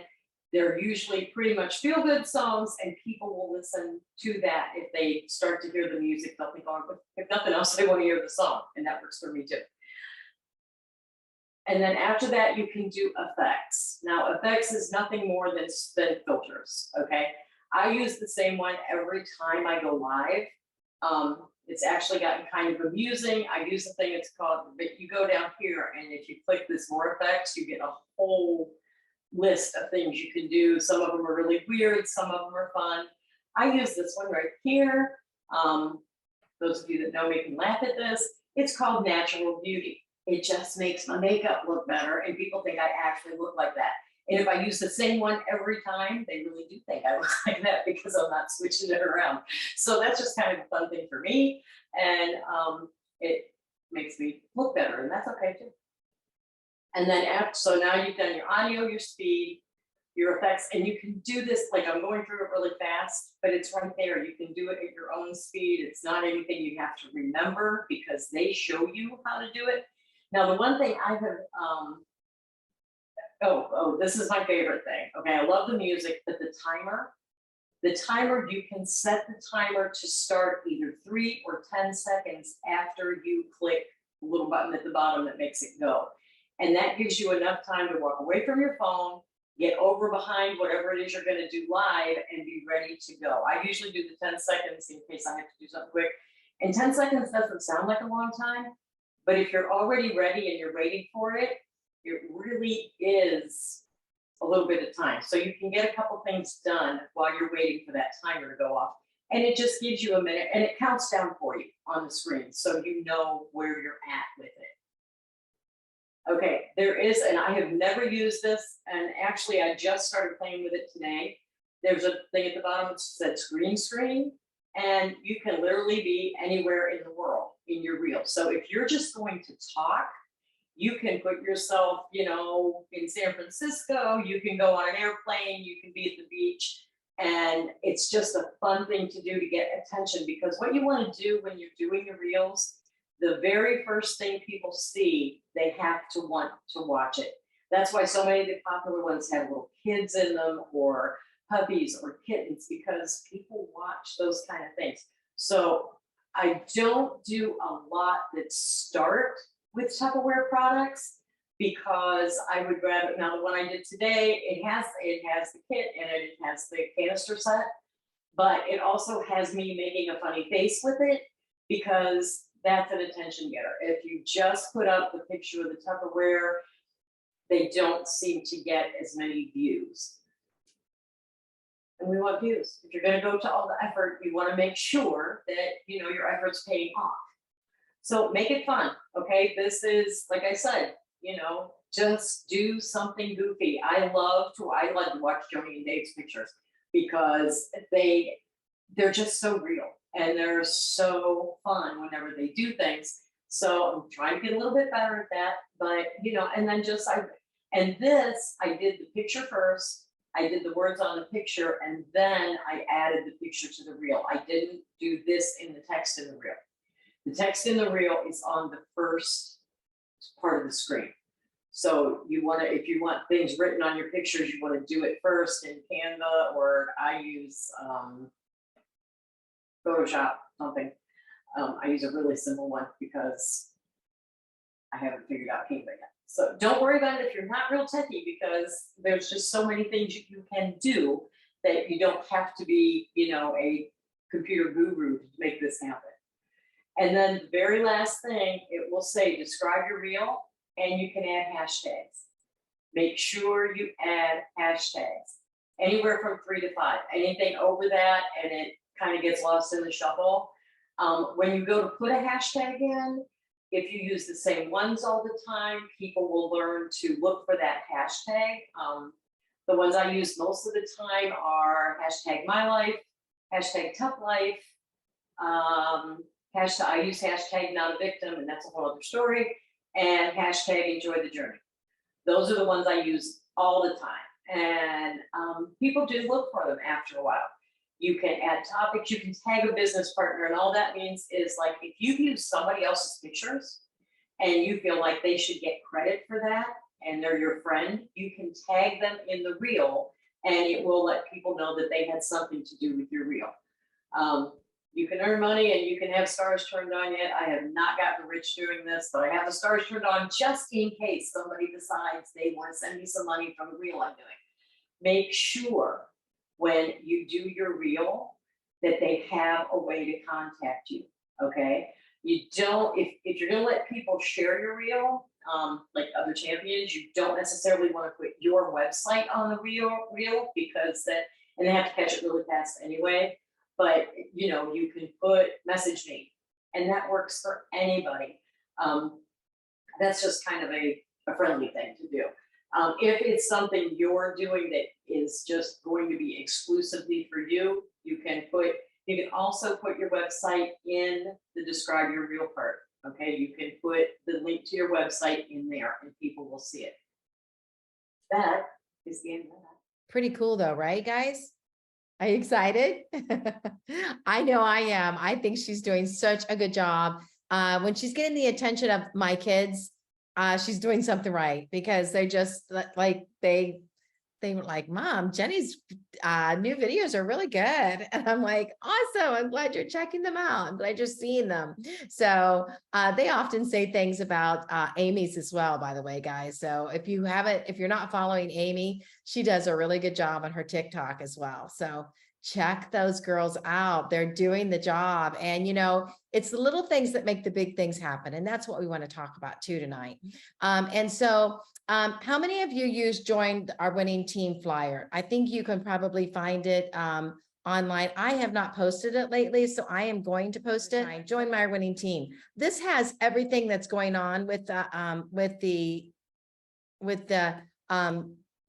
they're usually pretty much feel-good songs, and people will listen to that. If they start to hear the music, they'll think, oh, if nothing else, they want to hear the song, and that works for me too. And then after that, you can do effects. Now, effects is nothing more than filters, okay? I use the same one every time I go live. It's actually gotten kind of amusing. I use the thing, it's called, but you go down here, and if you click this more effects, you get a whole list of things you can do. Some of them are really weird, some of them are fun. I use this one right here. Those of you that know me can laugh at this. It's called Natural Beauty. It just makes my makeup look better, and people think I actually look like that. And if I use the same one every time, they really do think I look like that because I'm not switching it around. So that's just kind of a fun thing for me. And it makes me look better, and that's okay too. And then so now you've done your audio, your speed, your effects, and you can do this, like I'm going through it really fast, but it's right there. You can do it at your own speed. It's not anything you have to remember because they show you how to do it. Now, the one thing I have, this is my favorite thing. Okay, I love the music, but the timer, you can set the timer to start either 3 or 10 seconds after you click the little button at the bottom that makes it go. And that gives you enough time to walk away from your phone, get over behind whatever it is you're going to do live, and be ready to go. I usually do the 10 seconds in case I have to do something quick. And 10 seconds doesn't sound like a long time, but if you're already ready and you're waiting for it, it really is a little bit of time. So you can get a couple things done while you're waiting for that timer to go off. And it just gives you a minute, and it counts down for you on the screen, so you know where you're at with it. Okay, there is, and I have never used this, and actually I just started playing with it today. There's a thing at the bottom that says green screen, and you can literally be anywhere in the world in your reel. So if you're just going to talk, you can put yourself, in San Francisco, you can go on an airplane, you can be at the beach, and it's just a fun thing to do to get attention, because what you want to do when you're doing your reels, the very first thing people see, they have to want to watch it. That's why so many of the popular ones have little kids in them, or puppies or kittens, because people watch those kind of things. So I don't do a lot that start with Tupperware products, because I would rather, now the one I did today, it has the kit and it has the canister set, but it also has me making a funny face with it, because that's an attention getter. If you just put up the picture of the Tupperware, they don't seem to get as many views. And we want views. If you're going to go to all the effort, you want to make sure that your effort's paying off. So make it fun, okay? This is, like I said, just do something goofy. I love to watch Joni and Dave's pictures, because they're just so real and they're so fun whenever they do things. So I'm trying to get a little bit better at that, but and then I did the picture first. I did the words on the picture, and then I added the picture to the reel. I didn't do this in the text in the reel. The text in the reel is on the first part of the screen. So if you want things written on your pictures, you want to do it first in Canva, or I use Photoshop, something. I use a really simple one because I haven't figured out Canva yet. So don't worry about it if you're not real techie, because there's just so many things you can do that you don't have to be, a computer guru to make this happen. And then the very last thing, it will say, describe your reel, and you can add hashtags. Make sure you add hashtags, anywhere from 3 to 5. Anything over that, and it kind of gets lost in the shuffle. When you go to put a hashtag in, if you use the same ones all the time, people will learn to look for that hashtag. The ones I use most of the time are hashtag my life, hashtag tough life, I use hashtag not a victim, and that's a whole other story, and hashtag enjoy the journey. Those are the ones I use all the time, and people do look for them after a while. You can add topics, you can tag a business partner, and all that means is, like, if you use somebody else's pictures and you feel like they should get credit for that and they're your friend, you can tag them in the reel, and it will let people know that they had something to do with your reel. You can earn money and you can have stars turned on yet. I have not gotten rich doing this, but I have the stars turned on just in case somebody decides they want to send me some money from the reel I'm doing. Make sure when you do your reel that they have a way to contact you, okay? You don't, if you're gonna let people share your reel, like other champions, you don't necessarily want to put your website on the reel, because and they have to catch it really fast anyway. But you can put message me, and that works for anybody. That's just kind of a friendly thing to do. If it's something you're doing that is just going to be exclusively for you, you can also put your website in the describe your reel part. Okay, you can put the link to your website in there, and people will see it. That is the end of that. Pretty cool though, right, guys? Are you excited? I know I am. I think she's doing such a good job. When she's getting the attention of my kids, she's doing something right, because they're just like, they were like, Mom, Jenny's new videos are really good. And I'm like, awesome. I'm glad you're checking them out. I'm glad you're seeing them. So they often say things about Amy's as well, by the way, guys. So if you're not following Amy, she does a really good job on her TikTok as well. So check those girls out. They're doing the job. And, it's the little things that make the big things happen. And that's what we want to talk about too tonight. And so how many of you joined our winning team flyer? I think you can probably find it online. I have not posted it lately, so I am going to post it. Join my winning team. This has everything that's going on with the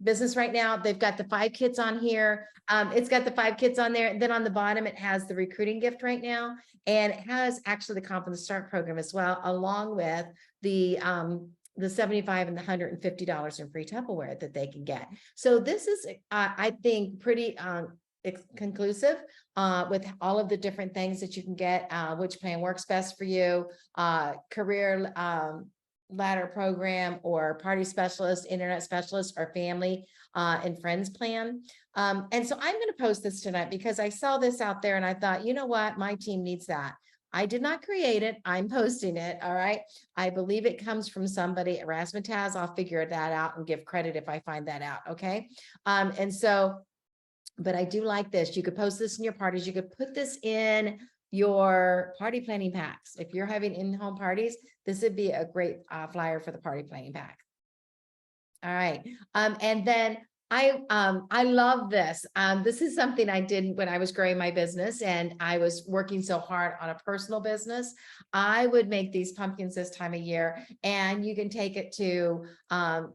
business right now. They've got the 5 kits on here. It's got the 5 kits on there. And then on the bottom, it has the recruiting gift right now. And it has actually the Confidence Start program as well, along with the $75 and the $150 in free Tupperware that they can get. So this is, I think, pretty conclusive with all of the different things that you can get, which plan works best for you, career ladder program, or party specialist, internet specialist, or family and friends plan. And so I'm going to post this tonight because I saw this out there and I thought, you know what, my team needs that. I did not create it. I'm posting it. All right. I believe it comes from somebody at Razzmatazz. I'll figure that out and give credit if I find that out. Okay. And so, but I do like this. You could post this in your parties. You could put this in your party planning packs. If you're having in-home parties, this would be a great flyer for the party planning pack. All right. And then I love this. This is something I did when I was growing my business and I was working so hard on a personal business. I would make these pumpkins this time of year, and you can take it to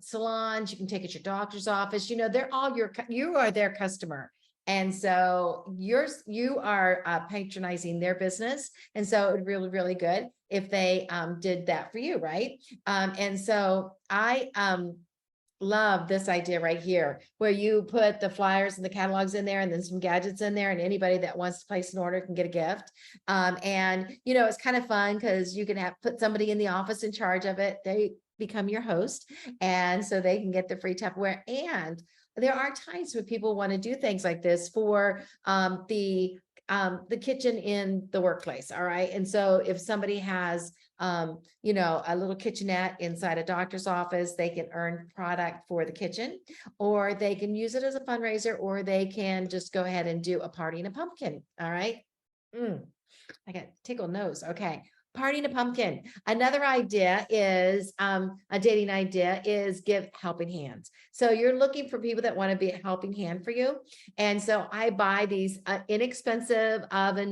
salons. You can take it to your doctor's office. They're all you are their customer. And so you are patronizing their business. And so it would really, really good if they did that for you. Right. And so I love this idea right here, where you put the flyers and the catalogs in there and then some gadgets in there, and anybody that wants to place an order can get a gift. And it's kind of fun because you can put somebody in the office in charge of it. They become your host, and so they can get the free Tupperware. And there are times when people want to do things like this for the kitchen in the workplace. All right. And so if somebody has a little kitchenette inside a doctor's office, they can earn product for the kitchen, or they can use it as a fundraiser, or they can just go ahead and do a party in a pumpkin. All right. I got tickled nose. Okay. Party in a pumpkin. Another idea is a dating idea is give helping hands. So you're looking for people that want to be a helping hand for you. And so I buy these inexpensive oven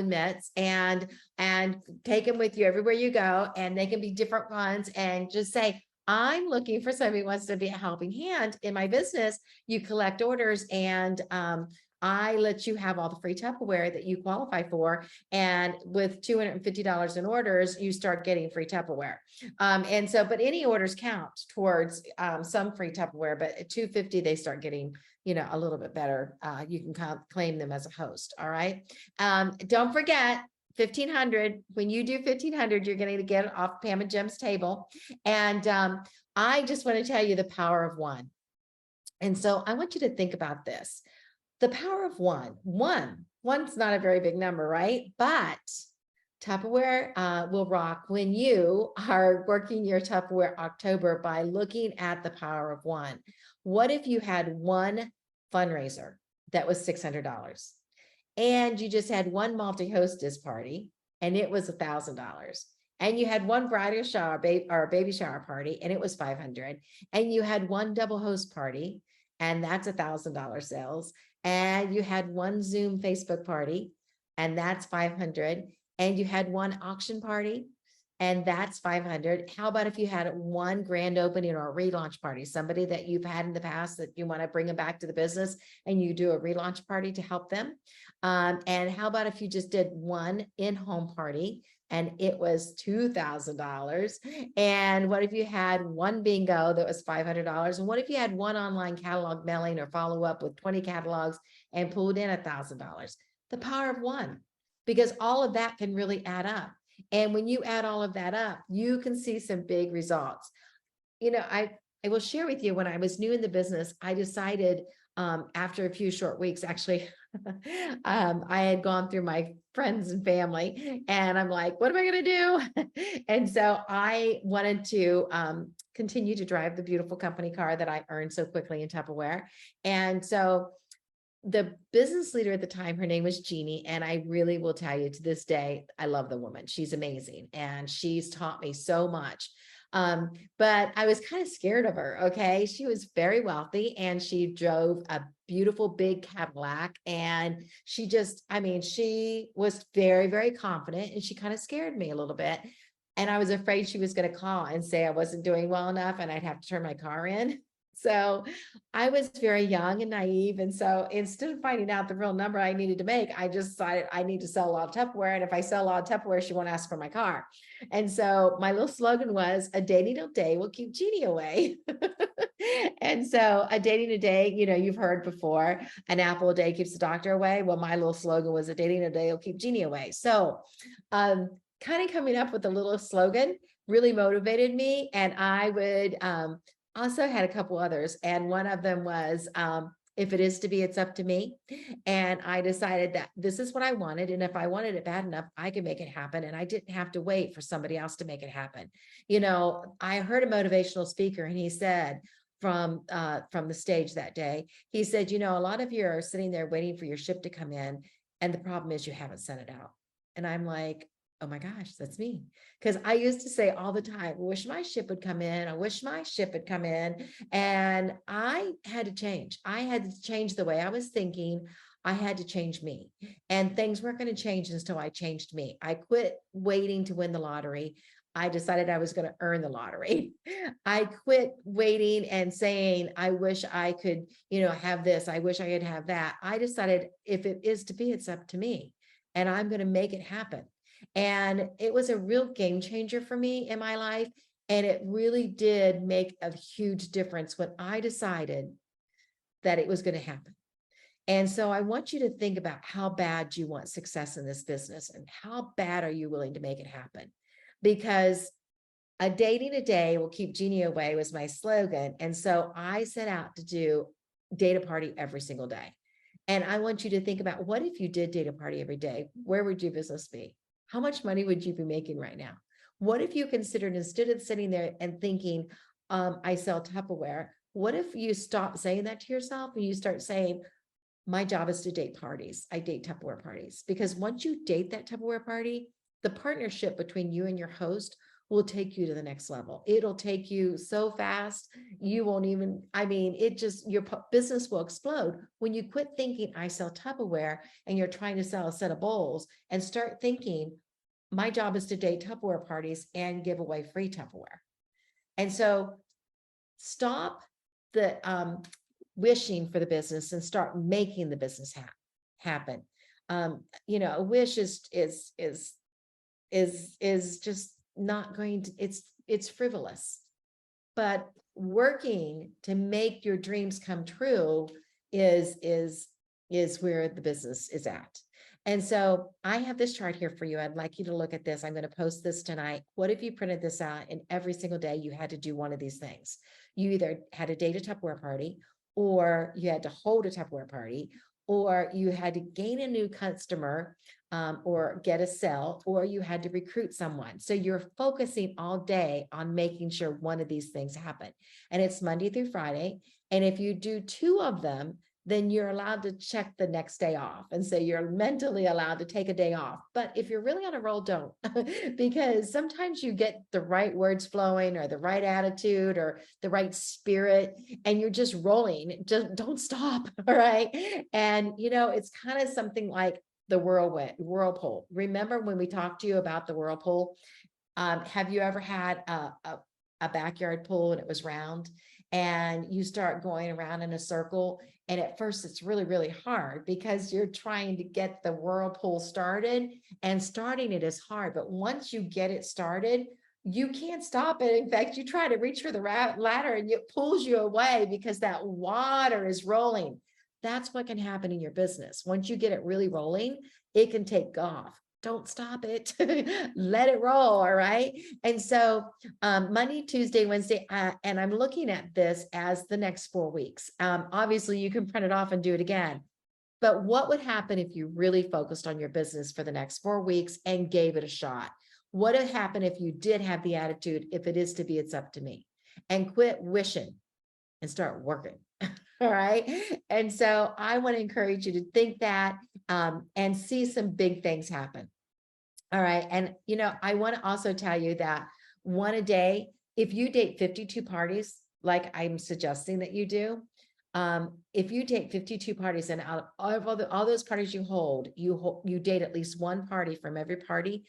mitts and take them with you everywhere you go. And they can be different ones, and just say, I'm looking for somebody who wants to be a helping hand in my business. You collect orders, and I let you have all the free Tupperware that you qualify for. And with $250 in orders, you start getting free Tupperware. And so, but any orders count towards some free Tupperware, but at $250, they start getting, a little bit better. You can claim them as a host. All right. Don't forget, 1,500. When you do 1,500, you're going to get it off Pam and Jim's table. And I just want to tell you the power of one. And so I want you to think about this. The power of one's not a very big number, right? But Tupperware will rock when you are working your Tupperware October by looking at the power of one. What if you had one fundraiser that was $600, and you just had one multi-hostess party and it was $1,000, and you had one bridal shower or baby shower party and it was $500, and you had one double host party and that's $1,000 sales, and you had one Zoom Facebook party and that's $500, and you had one auction party and that's $500. How about if you had one grand opening or a relaunch party, somebody that you've had in the past that you want to bring them back to the business, and you do a relaunch party to help them? And how about if you just did one in-home party and it was $2,000? And what if you had one bingo that was $500? And what if you had one online catalog mailing or follow up with 20 catalogs and pulled in $1,000? The power of one, because all of that can really add up. And when you add all of that up, you can see some big results. I will share with you, when I was new in the business, I decided after a few short weeks, actually, I had gone through my friends and family, and I'm like, what am I going to do? And so I wanted to continue to drive the beautiful company car that I earned so quickly in Tupperware. And so the business leader at the time, her name was Jeni, and I really will tell you, to this day, I love the woman. She's amazing, and she's taught me so much. But I was kind of scared of her. Okay. She was very wealthy, and she drove a beautiful big Cadillac, and she was very, very confident, and she kind of scared me a little bit. And I was afraid she was going to call and say I wasn't doing well enough and I'd have to turn my car in. So I was very young and naive. And so instead of finding out the real number I needed to make, I just decided I need to sell a lot of Tupperware. And if I sell a lot of Tupperware, she won't ask for my car. And so my little slogan was, a day needle day will keep Jeni away. And so a day needle day, you've heard before, an apple a day keeps the doctor away. Well, my little slogan was, a day needle day will keep Jeni away. So kind of coming up with a little slogan really motivated me. And I would also had a couple others. And one of them was, if it is to be, it's up to me. And I decided that this is what I wanted. And if I wanted it bad enough, I could make it happen. And I didn't have to wait for somebody else to make it happen. I heard a motivational speaker, and he said from the stage that day, he said, a lot of you are sitting there waiting for your ship to come in. And the problem is you haven't sent it out. And I'm like, oh my gosh, that's me. Because I used to say all the time, I wish my ship would come in. I wish my ship had come in. And I had to change. I had to change the way I was thinking. I had to change me. And things weren't going to change until I changed me. I quit waiting to win the lottery. I decided I was going to earn the lottery. I quit waiting and saying, I wish I could, have this. I wish I could have that. I decided, if it is to be, it's up to me. And I'm going to make it happen. And it was a real game changer for me in my life. And it really did make a huge difference when I decided that it was going to happen. And so I want you to think about how bad you want success in this business, and how bad are you willing to make it happen? Because a dating a day will keep Jeni away was my slogan. And so I set out to do date a party every single day. And I want you to think about, what if you did date a party every day? Where would your business be? How much money would you be making right now? What if you considered, instead of sitting there and thinking, I sell Tupperware, what if you stop saying that to yourself and you start saying, my job is to date parties. I date Tupperware parties. Because once you date that Tupperware party, the partnership between you and your host will take you to the next level. It'll take you so fast, you won't even, your business will explode when you quit thinking I sell Tupperware and you're trying to sell a set of bowls, and start thinking, my job is to date Tupperware parties and give away free Tupperware. And so stop the wishing for the business and start making the business happen. A wish is just not going to, it's frivolous. But working to make your dreams come true is where the business is at. And so I have this chart here for you. I'd like you to look at this. I'm going to post this tonight. What if you printed this out, and every single day you had to do one of these things? You either had to date a Tupperware party, or you had to hold a Tupperware party, or you had to gain a new customer, or get a sale, or you had to recruit someone. So you're focusing all day on making sure one of these things happen. And it's Monday through Friday. And if you do two of them, then you're allowed to check the next day off. And so you're mentally allowed to take a day off. But if you're really on a roll, don't, because sometimes you get the right words flowing, or the right attitude, or the right spirit, and you're just rolling. Just don't stop. All right. And, it's kind of something like the whirlpool. Remember when we talked to you about the whirlpool? Have you ever had a backyard pool and it was round, and you start going around in a circle, And at first it's really, really hard because you're trying to get the whirlpool started, and starting it is hard. But once you get it started, you can't stop it. In fact, you try to reach for the ladder and it pulls you away because that water is rolling. That's what can happen in your business. Once you get it really rolling, it can take off. Don't stop it. Let it roll. All right. And so Monday, Tuesday, Wednesday, and I'm looking at this as the next 4 weeks. Obviously, you can print it off and do it again. But what would happen if you really focused on your business for the next 4 weeks and gave it a shot? What would happen if you did have the attitude, if it is to be, it's up to me, and quit wishing and start working? All right. And so I want to encourage you to think that and see some big things happen. All right. And, I want to also tell you that one a day, if you date 52 parties, like I'm suggesting that you do, if you take 52 parties and out of all those parties you date at least one party from every party,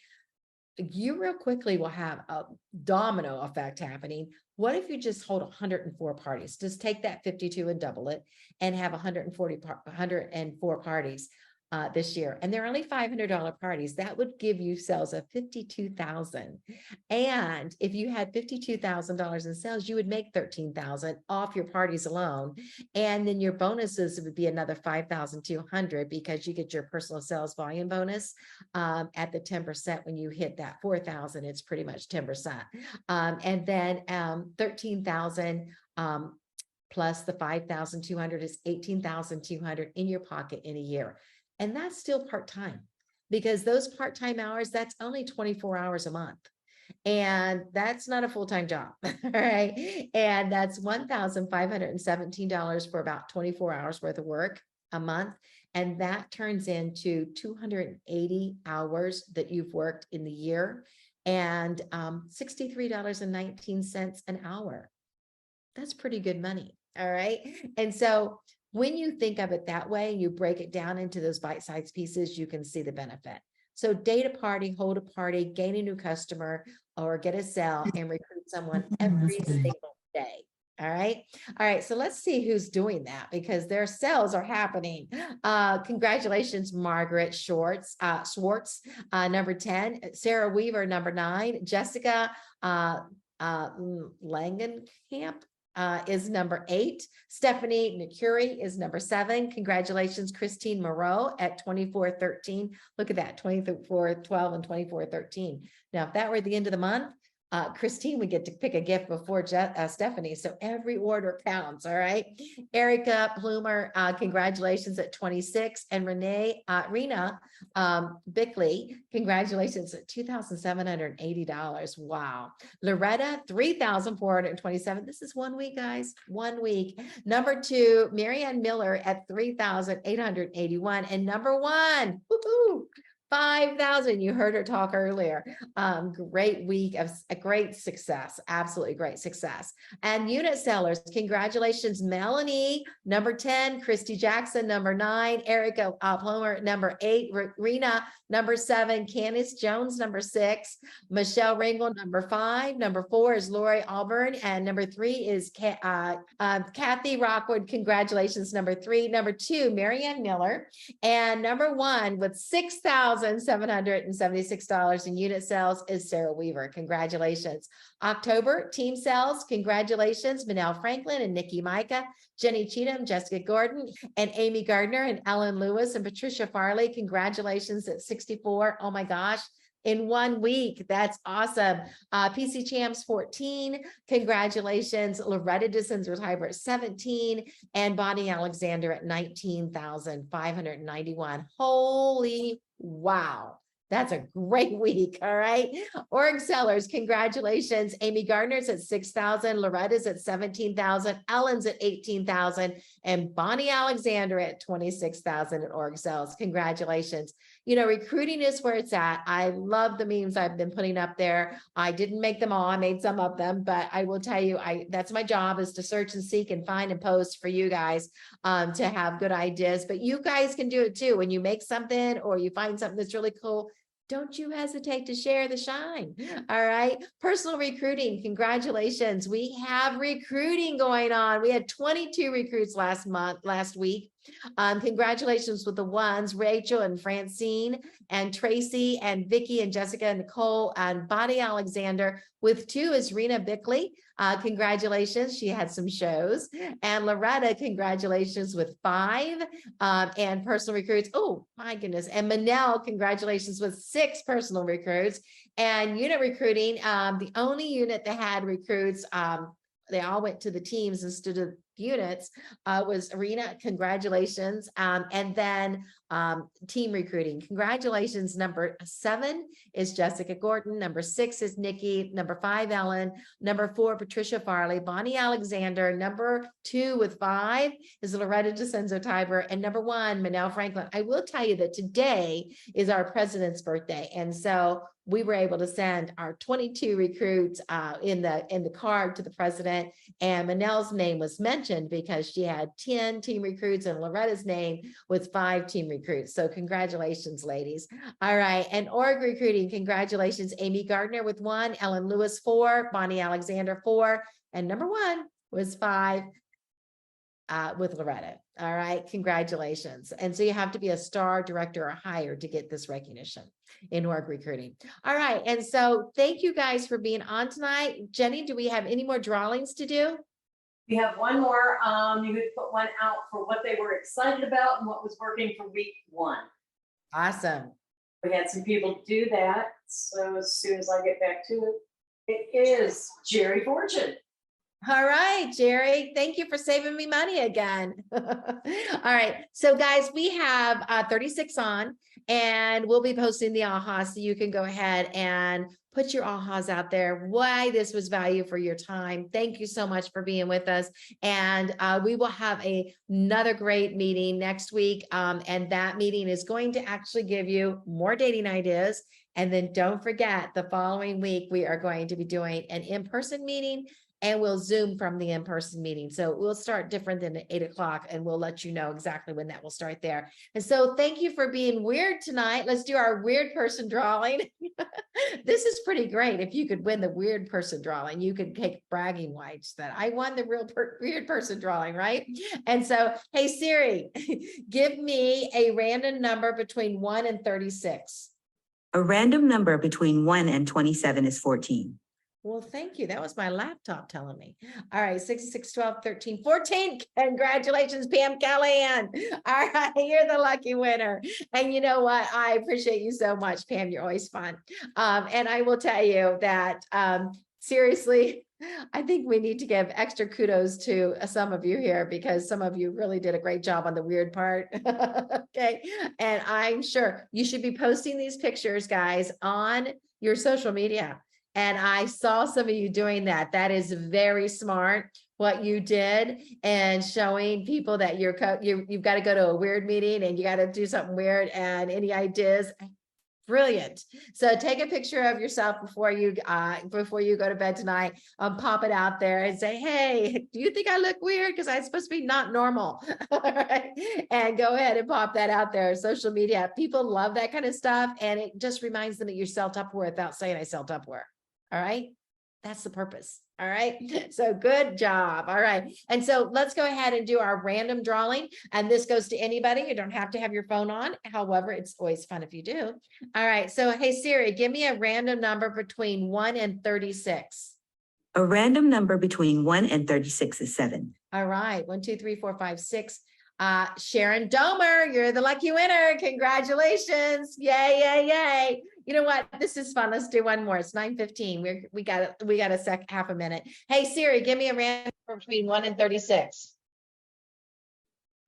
you real quickly will have a domino effect happening. What if you just hold 104 parties? Just take that 52 and double it and have 104 parties this year. And they're only $500 parties. That would give you sales of $52,000. And if you had $52,000 in sales, you would make $13,000 off your parties alone. And then your bonuses would be another $5,200 because you get your personal sales volume bonus at the 10%. When you hit that 4,000, it's pretty much 10%. And then 13,000 plus the 5,200 is 18,200 in your pocket in a year. And that's still part-time, because those part-time hours, that's only 24 hours a month. And that's not a full-time job. All right. And that's $1,517 for about 24 hours worth of work a month. And that turns into 280 hours that you've worked in the year, and $63.19 an hour. That's pretty good money. All right. And so when you think of it that way, you break it down into those bite-sized pieces, you can see the benefit. So date a party, hold a party, gain a new customer, or get a sale and recruit someone every single day. All right. All right. So let's see who's doing that, because their sales are happening. Congratulations, Margaret Schwartz, number 10, Sarah Weaver, number 9, Jessica Langenkamp is number 8. Stephanie Nakuri is number 7. Congratulations, Christine Moreau at 2413. Look at that, 2412 and 2413. Now, if that were the end of the month, Christine would get to pick a gift before Stephanie. So every order counts. All right. Erica Plumer, congratulations at 26. And Rena Bickley, congratulations at $2,780. Wow. Loretta, 3,427. This is 1 week, guys. 1 week. Number 2, Marianne Miller at 3,881. And number 1, woohoo, 5,000. You heard her talk earlier. Great week of a great success. Absolutely great success. And unit sellers, congratulations, Melanie, number 10, Christy Jackson, number 9, Erica Plummer, number 8, Rena, number 7, Candice Jones, number 6, Michelle Ringel, number 5, number 4 is Lori Auburn, and number 3 is Kathy Rockwood. Congratulations, number 3, number 2, Marianne Miller, and number 1 with $6,776 in unit sales is Sarah Weaver. Congratulations. October team sales, congratulations, Manel Franklin and Nikki Micah, Jeni Cheatham, Jessica Gordon, and Amy Gardner, and Ellen Lewis and Patricia Farley. Congratulations at 64. Oh my gosh. In 1 week. That's awesome. PC Champs 14. Congratulations. Loretta DeCenzo's Hybrid 17, and Bonnie Alexander at 19,591. Holy wow. That's a great week. All right. Org sellers, congratulations. Amy Gardner's at 6,000. Loretta's at 17,000. Ellen's at 18,000. And Bonnie Alexander at 26,000 in org sales. Congratulations. Recruiting is where it's at. I love the memes I've been putting up there. I didn't make them all. I made some of them, but I will tell you, that's my job, is to search and seek and find and post for you guys to have good ideas. But you guys can do it too. When you make something or you find something that's really cool, don't you hesitate to share the shine. All right. Personal recruiting. Congratulations. We have recruiting going on. We had 22 recruits last week. Congratulations with the ones, Rachel and Francine and Tracy and Vicky and Jessica and Nicole and Bonnie Alexander. With 2 is Rena Bickley. Congratulations. She had some shows. And Loretta, congratulations with 5 and personal recruits. Oh my goodness. And Manel, congratulations with 6 personal recruits. And unit recruiting, the only unit that had recruits, they all went to the teams instead of units, was Arena. Congratulations. And then team recruiting. Congratulations. Number 7 is Jessica Gordon. Number 6 is Nikki. Number 5, Ellen. Number 4, Patricia Farley. Bonnie Alexander. Number 2 with 5 is Loretta DeCenzo Tiber. And number 1, Manel Franklin. I will tell you that today is our president's birthday. And so we were able to send our 22 recruits in the card to the president, and Manel's name was mentioned because she had 10 team recruits and Loretta's name with 5 team recruits. So congratulations, ladies. All right. And org recruiting, congratulations. Amy Gardner with 1, Ellen Lewis 4, Bonnie Alexander 4, and number 1 was 5 with Loretta. All right. Congratulations. And so you have to be a star director or higher to get this recognition in org recruiting. All right. And so thank you guys for being on tonight. Jeni, do we have any more drawings to do? We have one more. You could put one out for what they were excited about and what was working for week 1. Awesome. We had some people do that. So as soon as I get back to it, it is Jerry Fortune. All right, Jerry, thank you for saving me money again. All right, so guys, we have 36 on, and we'll be posting the AHA, so you can go ahead and put your AHAs out there, why this was value for your time. Thank you so much for being with us. And we will have another great meeting next week. And that meeting is going to actually give you more dating ideas. And then don't forget, the following week, we are going to be doing an in-person meeting, and we'll Zoom from the in-person meeting. So we'll start different than at 8 o'clock, and we'll let you know exactly when that will start there. And so thank you for being weird tonight. Let's do our weird person drawing. This is pretty great. If you could win the weird person drawing, you could take bragging rights that I won the weird person drawing, right? And so, hey, Siri, give me a random number between 1 and 36. A random number between 1 and 27 is 14. Well, thank you. That was my laptop telling me. All right, 6, 6, 12, 13, 14. Congratulations, Pam Callahan. All right, you're the lucky winner. And you know what? I appreciate you so much, Pam. You're always fun. And I will tell you that, seriously, I think we need to give extra kudos to some of you here, because some of you really did a great job on the weird part. Okay. And I'm sure you should be posting these pictures, guys, on your social media. And I saw some of you doing that. That is very smart, what you did, and showing people that you've got to go to a weird meeting and you got to do something weird, and any ideas. Brilliant. So take a picture of yourself before you go to bed tonight. Pop it out there and say, hey, do you think I look weird? Because I'm supposed to be not normal. All right. And go ahead and pop that out there. Social media, people love that kind of stuff. And it just reminds them that you sell Tupperware without saying I sell Tupperware. All right. That's the purpose. All right. So good job. All right. And so let's go ahead and do our random drawing. And this goes to anybody. You don't have to have your phone on. However, it's always fun if you do. All right. So, hey, Siri, give me a random number between 1 and 36. A random number between 1 and 36 is 7. All right. 1, 2, 3, 4, 5, 6. Sharon Domer, you're the lucky winner. Congratulations. Yay, yay, yay. You know what? This is fun. Let's do one more. It's 9:15. We got a half a minute. Hey, Siri, give me a random number between 1 and 36.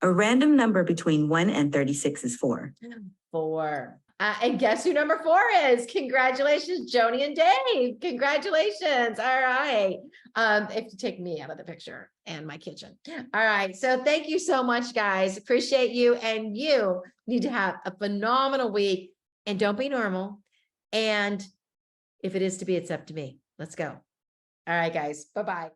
A random number between 1 and 36 is 4. 4. And guess who number 4 is? Congratulations, Joni and Dave. Congratulations. All right. If you take me out of the picture and my kitchen. All right. So thank you so much, guys. Appreciate you. And you need to have a phenomenal week. And don't be normal. And if it is to be, it's up to me. Let's go. All right, guys. Bye-bye.